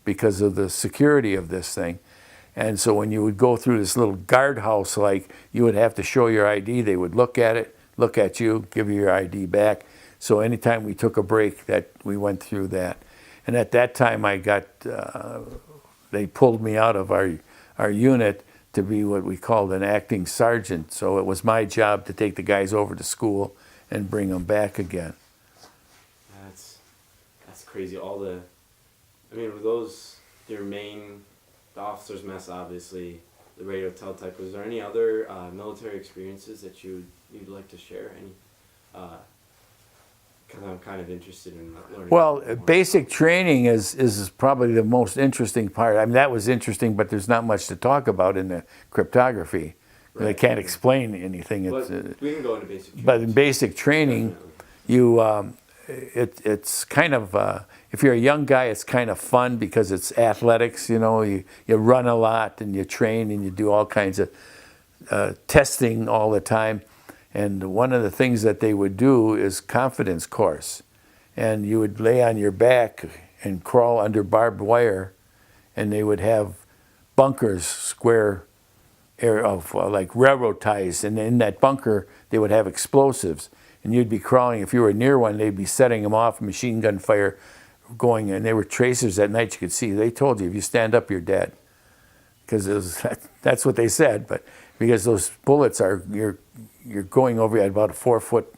because of the security of this thing. And so when you would go through this little guardhouse, like, you would have to show your ID. They would look at it, look at you, give you your ID back. So anytime we took a break, that we went through that. And at that time, I got, they pulled me out of our unit to be what we called an acting sergeant. So it was my job to take the guys over to school and bring them back again. That's crazy. I mean, were those your main, the officer's mess, obviously, the radio teletype? Was there any other military experiences that you'd like to share? Any? Because I'm kind of interested in learning. Well, more. basic training is probably the most interesting part. I mean, that was interesting, but there's not much to talk about in the cryptography. Right. They can't explain anything. But we can go into basic training. But in basic training, it's kind of, if you're a young guy, it's kind of fun because it's athletics, you know. You run a lot and you train and you do all kinds of testing all the time. And one of the things that they would do is confidence course. And you would lay on your back and crawl under barbed wire, and they would have bunkers, square air of like railroad ties. And in that bunker, they would have explosives. And you'd be crawling. If you were near one, they'd be setting them off, machine gun fire going. And they were tracers at night you could see. They told you, if you stand up, you're dead. Because that's what they said. But because those bullets are, you're going over at about a 4-foot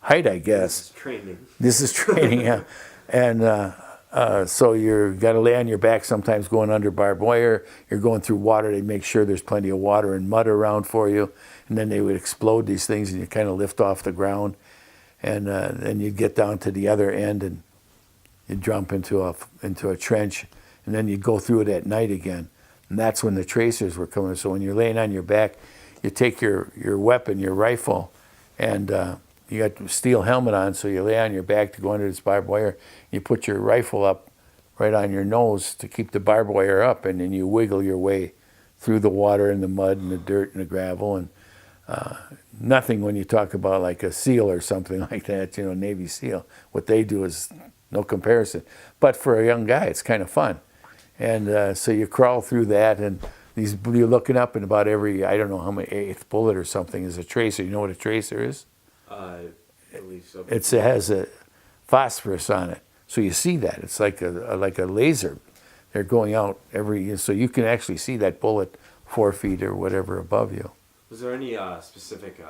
height, I guess. This is training. This is training, yeah. And so you've got to lay on your back sometimes going under barbed wire. You're going through water. They make sure there's plenty of water and mud around for you. And then they would explode these things and you kind of lift off the ground. And then you'd get down to the other end and you'd jump into a trench. And then you'd go through it at night again. And that's when the tracers were coming. So when you're laying on your back, you take your weapon, your rifle, and you got a steel helmet on, so you lay on your back to go under this barbed wire. You put your rifle up right on your nose to keep the barbed wire up, and then you wiggle your way through the water and the mud and the dirt and the gravel. And nothing when you talk about like a SEAL or something like that, you know, Navy SEAL. What they do is no comparison. But for a young guy, it's kind of fun. And so you crawl through that, and you're looking up, and about every, I don't know how many, eighth bullet or something is a tracer. You know what a tracer is? I believe so. It has a phosphorus on it. So you see that. It's like a laser. They're going out so you can actually see that bullet 4 feet or whatever above you. Was there any specific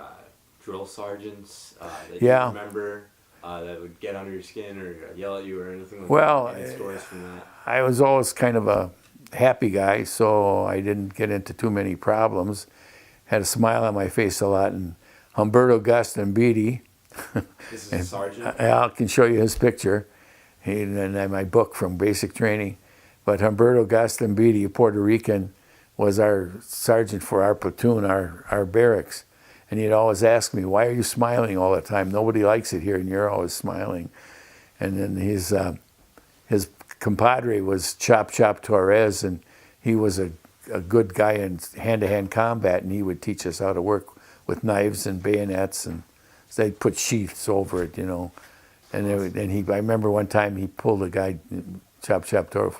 drill sergeants that Yeah. you remember that would get under your skin or yell at you or anything like Well, that? Any stories from that? I was always kind of a happy guy, so I didn't get into too many problems. Had a smile on my face a lot. And Humberto Gastambidi, This is a sergeant? I can show you his picture in my book from basic training. But Humberto Gastambidi, a Puerto Rican, was our sergeant for our platoon, our barracks. And he'd always ask me, why are you smiling all the time? Nobody likes it here, and you're always smiling. And then his compadre was Chop Torres, and he was a good guy in hand-to-hand combat, and he would teach us how to work with knives and bayonets, and they'd put sheaths over it, you know. And I remember one time he pulled a guy, Chop Torres,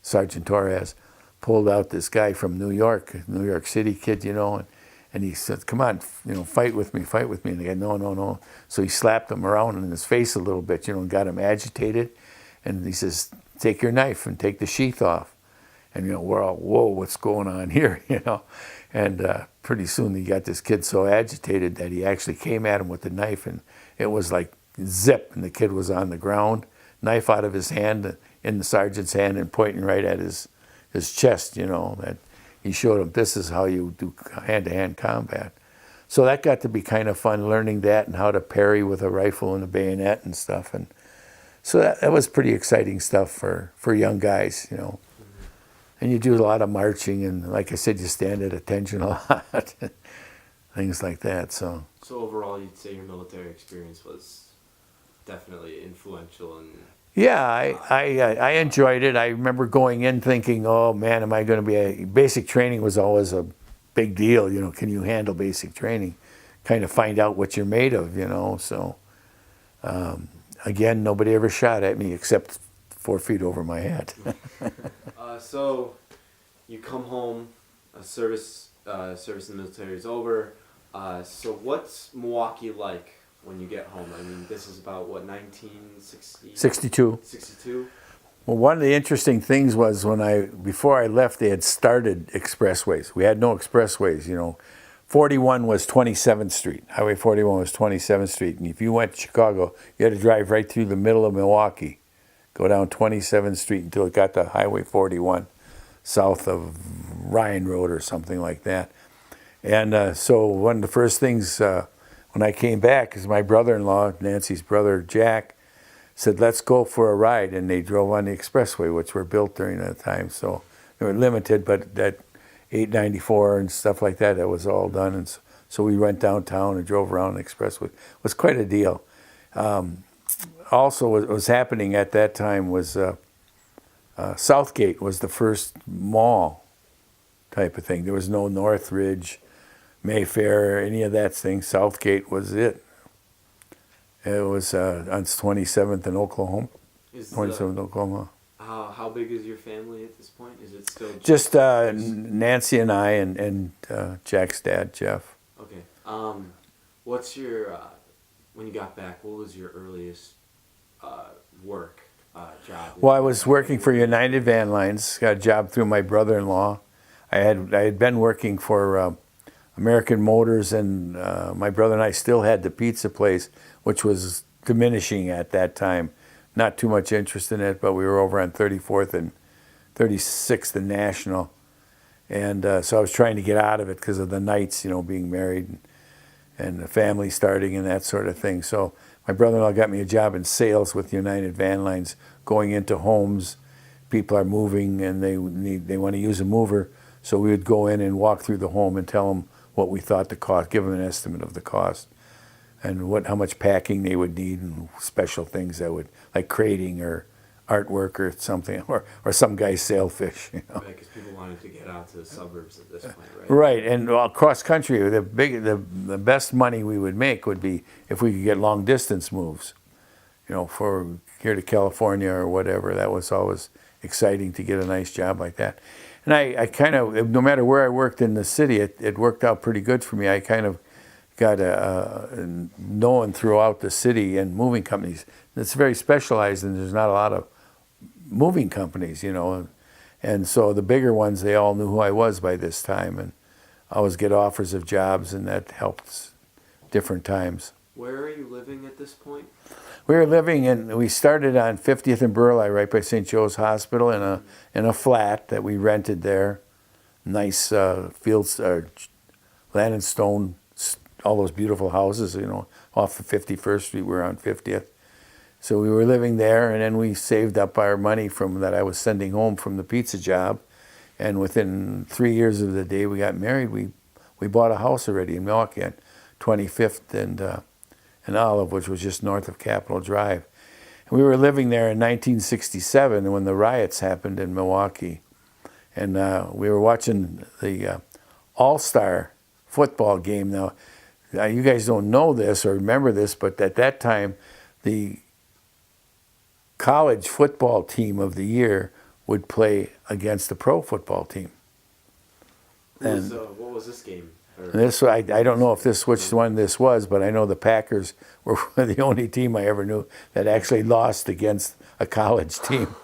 Sergeant Torres, pulled out this guy from New York City kid, you know, and he said, "Come on, you know, fight with me." And the guy, no. So he slapped him around in his face a little bit, you know, and got him agitated. And he says, "Take your knife and take the sheath off." And, you know, we're all, whoa, what's going on here, you know? And pretty soon he got this kid so agitated that he actually came at him with the knife, and it was like zip, and the kid was on the ground, knife out of his hand, in the sergeant's hand, and pointing right at his chest, you know. That he showed him, this is how you do hand-to-hand combat. So that got to be kind of fun, learning that and how to parry with a rifle and a bayonet and stuff. And so that was pretty exciting stuff for young guys, you know. And you do a lot of marching, and like I said, you stand at attention a lot, things like that. So overall, you'd say your military experience was definitely influential and. Yeah, I enjoyed it. I remember going in thinking, oh man, am I going to be basic training was always a big deal, you know, can you handle basic training? Kind of find out what you're made of, you know. So again, nobody ever shot at me except 4 feet over my head. So you come home, service in the military is over. So what's Milwaukee like when you get home? I mean, this is about, what, 1960? 62. 62? Well, one of the interesting things was before I left, they had started expressways. We had no expressways, you know. 41 was 27th Street. Highway 41 was 27th Street. And if you went to Chicago, you had to drive right through the middle of Milwaukee, go down 27th Street until it got to Highway 41, south of Ryan Road or something like that. And so one of the first things when I came back is my brother-in-law, Nancy's brother, Jack, said, let's go for a ride. And they drove on the expressway, which were built during that time. So they were limited, but that 894 and stuff like that, that was all done. And so we went downtown and drove around the expressway. It was quite a deal. Also, what was happening at that time was Southgate was the first mall type of thing. There was no Northridge, Mayfair, any of that thing. Southgate was it. It was on 27th in Oklahoma. 27th Oklahoma. How big is your family at this point? Is it still just Nancy and I and Jack's dad, Jeff. Okay. What's your when you got back? What was your earliest work job? Well, I was working for United Van Lines. Got a job through my brother-in-law. I had been working for American Motors, and my brother and I still had the pizza place, which was diminishing at that time. Not too much interest in it, but we were over on 34th and 36th and National. And so I was trying to get out of it because of the nights, you know, being married and the family starting and that sort of thing. So my brother-in-law got me a job in sales with United Van Lines, going into homes. People are moving and they want to use a mover. So we would go in and walk through the home and tell them what we thought the cost, give them an estimate of the cost, and how much packing they would need, and special things that would, like crating or artwork or something, or some guy's sailfish, you know. Because people wanted to get out to the suburbs at this point, right? Right, and cross country, the best money we would make would be if we could get long distance moves, you know, for here to California or whatever. That was always exciting to get a nice job like that. And I kind of, no matter where I worked in the city, it worked out pretty good for me. I kind of got known throughout the city and moving companies. It's very specialized, and there's not a lot of moving companies, you know. And so the bigger ones, they all knew who I was by this time, and I always get offers of jobs, and that helped different times. Where are you living at this point? We were living we started on 50th and Burleigh, right by St. Joe's Hospital, in a flat that we rented there. Nice fields, land and stone, all those beautiful houses, you know, off of 51st Street. We were on 50th. So we were living there, and then we saved up our money from that I was sending home from the pizza job. And within 3 years of the day we got married, we bought a house already in Milwaukee on 25th and Olive, which was just north of Capitol Drive. We were living there in 1967 when the riots happened in Milwaukee. And we were watching the All-Star football game. Now, you guys don't know this or remember this, but at that time, the college football team of the year would play against the pro football team. What was this game? This, I don't know if which one this was, but I know the Packers were the only team I ever knew that actually lost against a college team.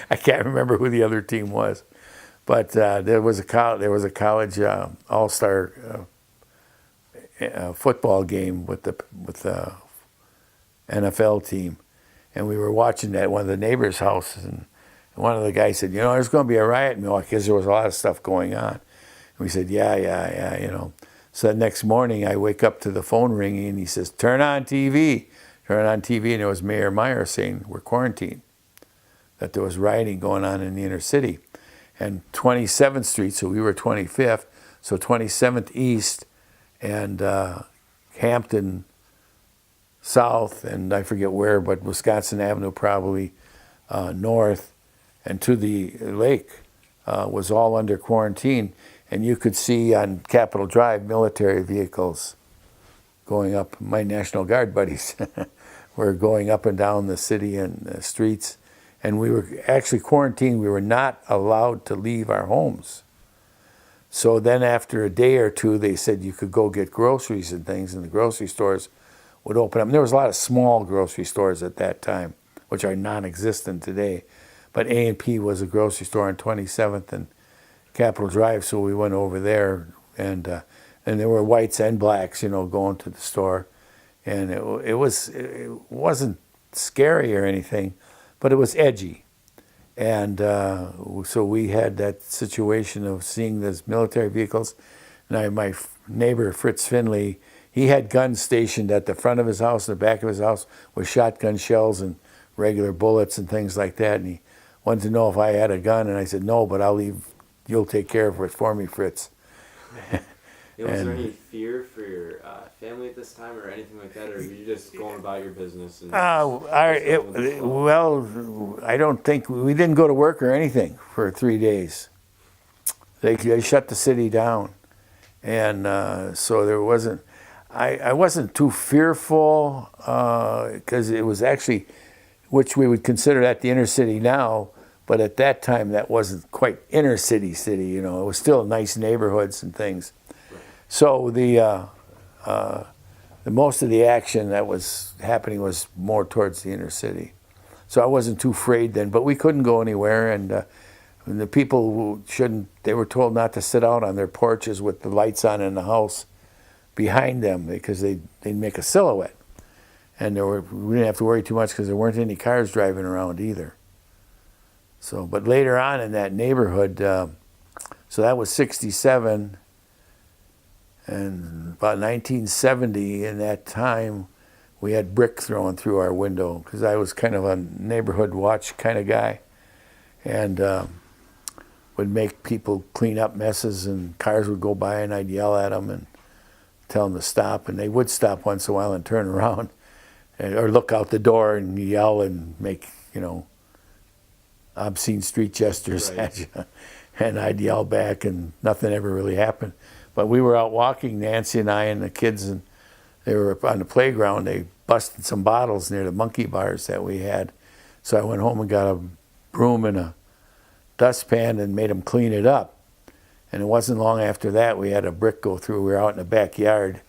I can't remember who the other team was, but there was a college all-star football game with the NFL team, and we were watching that at one of the neighbors' houses, and one of the guys said, there's going to be a riot in Milwaukee because there was a lot of stuff going on. And we said, yeah. So the next morning I wake up to the phone ringing, and he says, turn on TV, and it was Mayor Meyer saying we're quarantined, that there was rioting going on in the inner city. And 27th Street, so we were 25th, so 27th East and Hampton South, and I forget where, but Wisconsin Avenue probably north, and to the lake was all under quarantine. And you could see on Capitol Drive military vehicles going up. My National Guard buddies were going up and down the city and the streets. And we were actually quarantined. We were not allowed to leave our homes. So then after a day or two, they said you could go get groceries and things, and the grocery stores would open up. And there was a lot of small grocery stores at that time, which are non-existent today. But A&P was a grocery store on 27th and Capitol Drive, so we went over there, and there were whites and blacks, going to the store, and it wasn't scary or anything, but it was edgy, and so we had that situation of seeing those military vehicles. And my neighbor Fritz Finley, he had guns stationed at the front of his house, the back of his house, with shotgun shells and regular bullets and things like that, and he wanted to know if I had a gun, and I said no, but I'll leave. You'll take care of it for me, Fritz. Was there any fear for your family at this time or anything like that, or were you just going about your business? And I don't think, we didn't go to work or anything for 3 days. They shut the city down. And so there wasn't, I wasn't too fearful because it was actually, which we would consider that the inner city now, but at that time, that wasn't quite inner city. It was still nice neighborhoods and things. Right. So the most of the action that was happening was more towards the inner city. So I wasn't too afraid then, but we couldn't go anywhere. And the people who they were told not to sit out on their porches with the lights on in the house behind them because they'd make a silhouette. And we didn't have to worry too much because there weren't any cars driving around either. So, but later on in that neighborhood, so that was 67, and about 1970, in that time, we had brick thrown through our window, because I was kind of a neighborhood watch kind of guy, and would make people clean up messes, and cars would go by, and I'd yell at them and tell them to stop, and they would stop once in a while and turn around, or look out the door and yell and make, obscene street gestures at you, and I'd yell back, and nothing ever really happened. But we were out walking, Nancy and I and the kids, and they were on the playground. They busted some bottles near the monkey bars that we had. So I went home and got a broom and a dustpan and made them clean it up. And it wasn't long after that we had a brick go through. We were out in the backyard,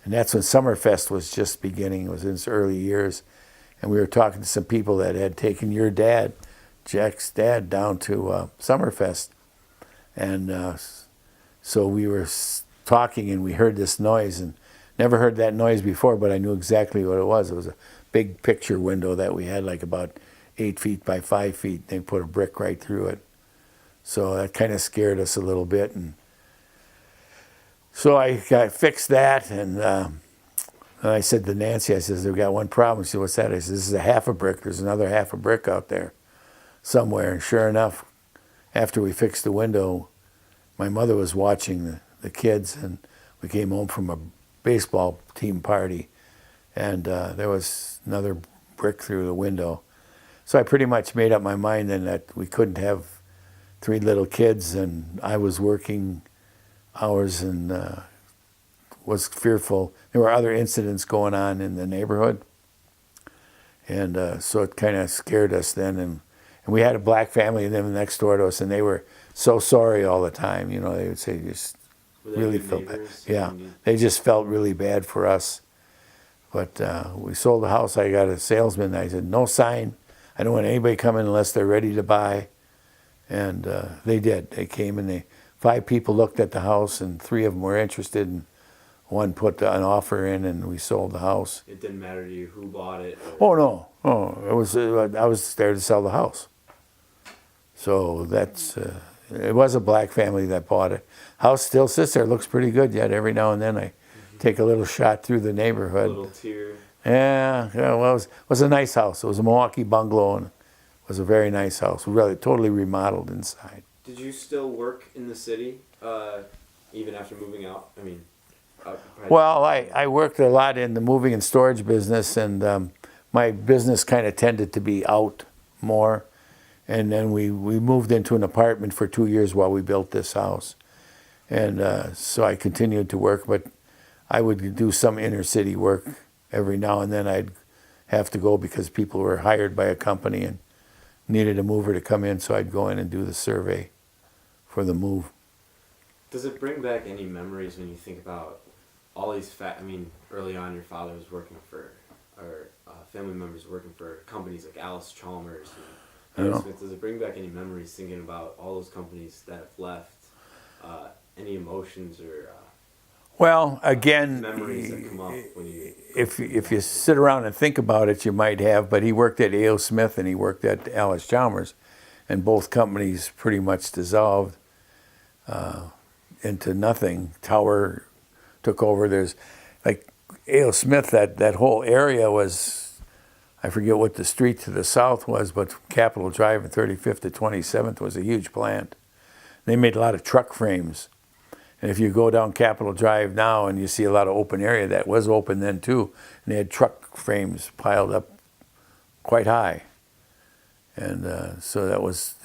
and that's when Summerfest was just beginning. It was in its early years, and we were talking to some people that had taken your dad, Jack's dad, down to Summerfest. And so we were talking, and we heard this noise, and never heard that noise before, but I knew exactly what it was. It was a big picture window that we had, like about 8 feet by 5 feet. They put a brick right through it. So that kind of scared us a little bit. And so I fixed that, and I said to Nancy, I says, "We've got one problem." She said, "What's that?" I said, "This is a half a brick. There's another half a brick out there somewhere." And sure enough, after we fixed the window, my mother was watching the kids, and we came home from a baseball team party, and there was another brick through the window. So I pretty much made up my mind then that we couldn't have 3 little kids, and I was working hours and was fearful. There were other incidents going on in the neighborhood, and so it kind of scared us then. And we had a black family then next door to us, and they were so sorry all the time. You know, they would say just Were they really good felt bad. neighbors? Yeah, I mean, they just felt really bad for us. But we sold the house. I got a salesman. I said, no sign. I don't want anybody coming unless they're ready to buy. And they did. They came, and 5 people looked at the house, and 3 of them were interested, and 1 put an offer in, and we sold the house. It didn't matter to you who bought it. Oh no! Oh, it was. I was there to sell the house. So that's. It was a black family that bought it. House still sits there. Looks pretty good yet. Every now and then I take a little shot through the A neighborhood. little tear. Yeah. Well, it was a nice house. It was a Milwaukee bungalow, and it was a very nice house. Really, totally remodeled inside. Did you still work in the city even after moving out? I mean, Well, I worked a lot in the moving and storage business, and my business kind of tended to be out more. And then we moved into an apartment for 2 years while we built this house. And so I continued to work, but I would do some inner city work every now and then. I'd have to go because people were hired by a company and needed a mover to come in, so I'd go in and do the survey for the move. Does it bring back any memories when you think about all these I mean, early on your father was working for, or family members working for companies like Alice Chalmers and Smith. Does it bring back any memories thinking about all those companies that have left? Any emotions or Well, again, memories that come up when you... if you sit around and think about it, you might have, but he worked at A.O. Smith and he worked at Alice Chalmers, and both companies pretty much dissolved into nothing. Tower took over. There's like A.O. Smith, that whole area was, I forget what the street to the south was, but Capitol Drive and 35th to 27th was a huge plant. They made a lot of truck frames. And if you go down Capitol Drive now and you see a lot of open area, that was open then too. And they had truck frames piled up quite high. And so there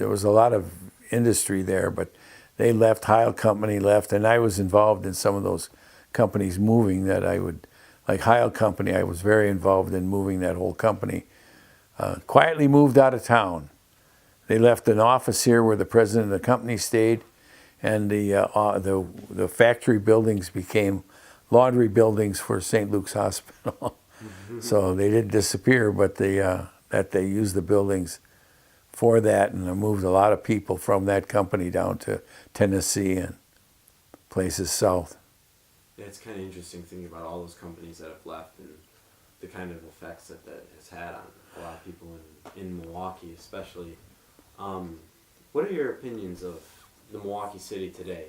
was a lot of industry there, but they left, Heil Company left, and I was involved in some of those companies moving that I would, like Heil Company, I was very involved in moving that whole company. Quietly moved out of town. They left an office here where the president of the company stayed, and the factory buildings became laundry buildings for St. Luke's Hospital. So they didn't disappear, but they used the buildings for that, and moved a lot of people from that company down to Tennessee and places south. Yeah, it's kind of interesting thinking about all those companies that have left and the kind of effects that has had on a lot of people in Milwaukee especially. What are your opinions of the Milwaukee city today?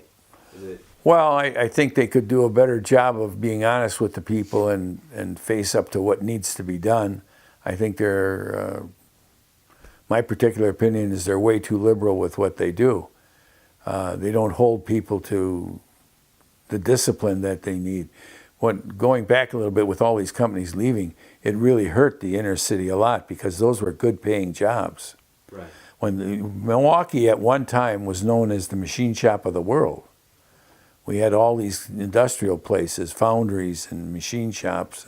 Is it... Well, I think they could do a better job of being honest with the people and face up to what needs to be done. I think my particular opinion is they're way too liberal with what they do. They don't hold people to the discipline that they need. Going back a little bit with all these companies leaving, it really hurt the inner city a lot because those were good paying jobs. Right. When Milwaukee at one time was known as the machine shop of the world. We had all these industrial places, foundries and machine shops,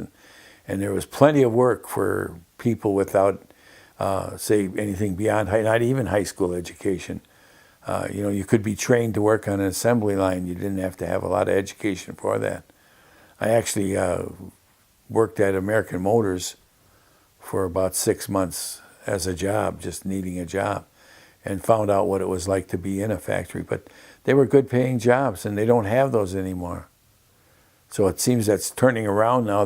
and there was plenty of work for people without, say, anything beyond, not even high school education. You could be trained to work on an assembly line. You didn't have to have a lot of education for that. I actually worked at American Motors for about 6 months as a job, just needing a job, and found out what it was like to be in a factory. But they were good paying jobs, and they don't have those anymore. So it seems that's turning around now.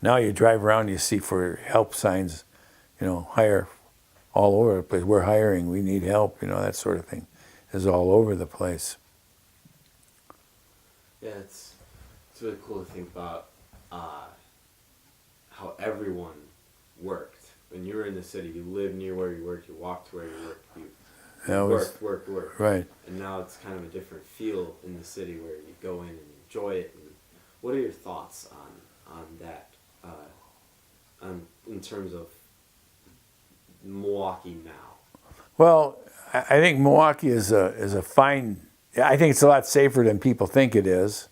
Now you drive around, you see for help signs, hire all over the place. We're hiring, we need help, that sort of thing is all over the place. Yeah, it's really cool to think about how everyone worked. When you were in the city, you lived near where you worked, you walked to where you worked, you worked. Right. And now it's kind of a different feel in the city where you go in and enjoy it. And what are your thoughts on that in terms of Milwaukee now? Well, I think Milwaukee is a fine. I think it's a lot safer than people think it is.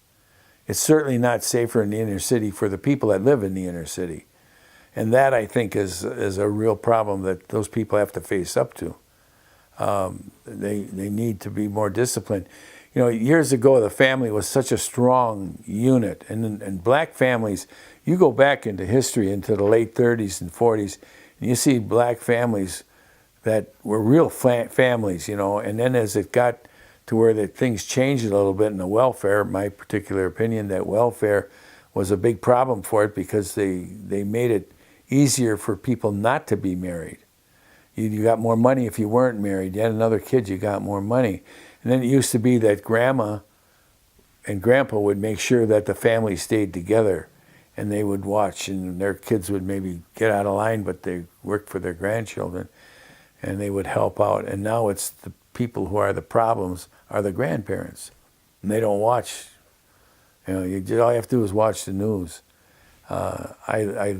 It's certainly not safer in the inner city for the people that live in the inner city, and that I think is a real problem that those people have to face up to. They need to be more disciplined. You know, years ago the family was such a strong unit, and black families. You go back into history into the late 30s and 40s, and you see black families that were real families, you know. And then as it got to where the things changed a little bit in the welfare, my particular opinion, that welfare was a big problem for it because they made it easier for people not to be married. You got more money if you weren't married. You had another kid, you got more money. And then it used to be that grandma and grandpa would make sure that the family stayed together, and they would watch, and their kids would maybe get out of line, but they worked for their grandchildren, and they would help out. And now it's the people who are the problems are the grandparents, and they don't watch. You know, all you have to do is watch the news. I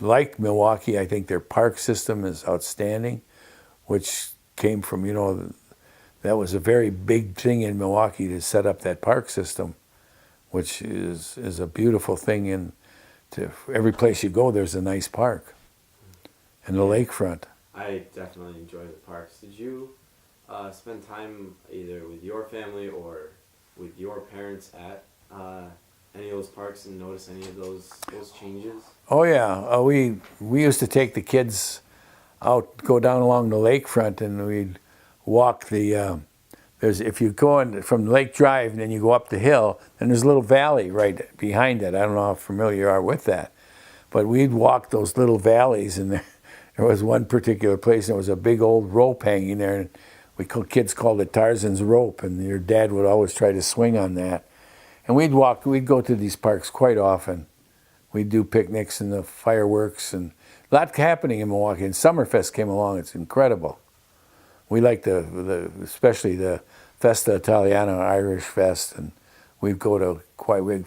like Milwaukee. I think their park system is outstanding, which came from, you know, that was a very big thing in Milwaukee to set up that park system, which is a beautiful thing. And to every place you go, there's a nice park, and the lakefront. I definitely enjoy the parks. Did you spend time either with your family or with your parents at any of those parks and notice any of those changes? Oh yeah, we used to take the kids out, go down along the lakefront, and we'd walk the. If you go in from Lake Drive and then you go up the hill, and there's a little valley right behind it. I don't know how familiar you are with that, but we'd walk those little valleys, and there was one particular place, and there was a big old rope hanging there, and kids called it Tarzan's rope, and your dad would always try to swing on that. And we'd go to these parks quite often. We'd do picnics and the fireworks, and a lot happening in Milwaukee. And Summerfest came along, it's incredible. We like especially the Festa Italiana, Irish Fest, and we'd go to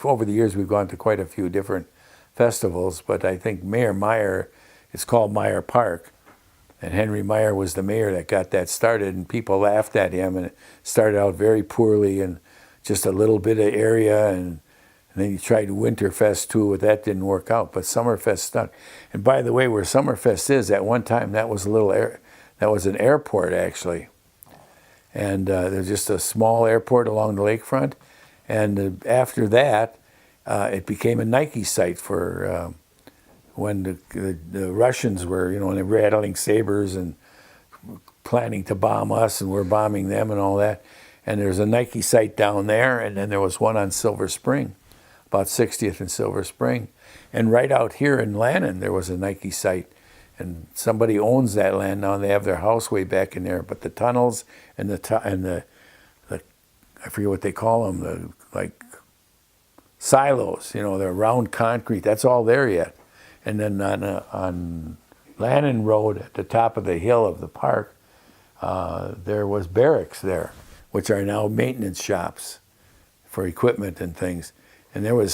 over the years we've gone to quite a few different festivals, but I think Mayor Meyer, it's called Meyer Park, and Henry Meyer was the mayor that got that started, and people laughed at him, and it started out very poorly and just a little bit of area, and then he tried Winterfest too, but that didn't work out. But Summerfest stuck. And by the way, where Summerfest is, at one time that was an airport actually, and there's just a small airport along the lakefront. And after that, it became a Nike site for when the Russians were, you know, rattling sabers and planning to bomb us, and we're bombing them and all that. And there's a Nike site down there, and then there was one on Silver Spring, about 60th and Silver Spring. And right out here in Lannon, there was a Nike site. And somebody owns that land now, and they have their house way back in there. But the tunnels and the I forget what they call them, the silos, you know, they're round concrete. That's all there yet. And then on Lannon Road, at the top of the hill of the park, there was barracks there, which are now maintenance shops for equipment and things. And there were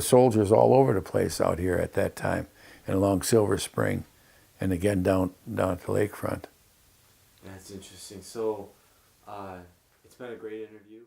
soldiers all over the place out here at that time, and along Silver Spring, and again down at the lakefront. That's interesting. So, it's been a great interview.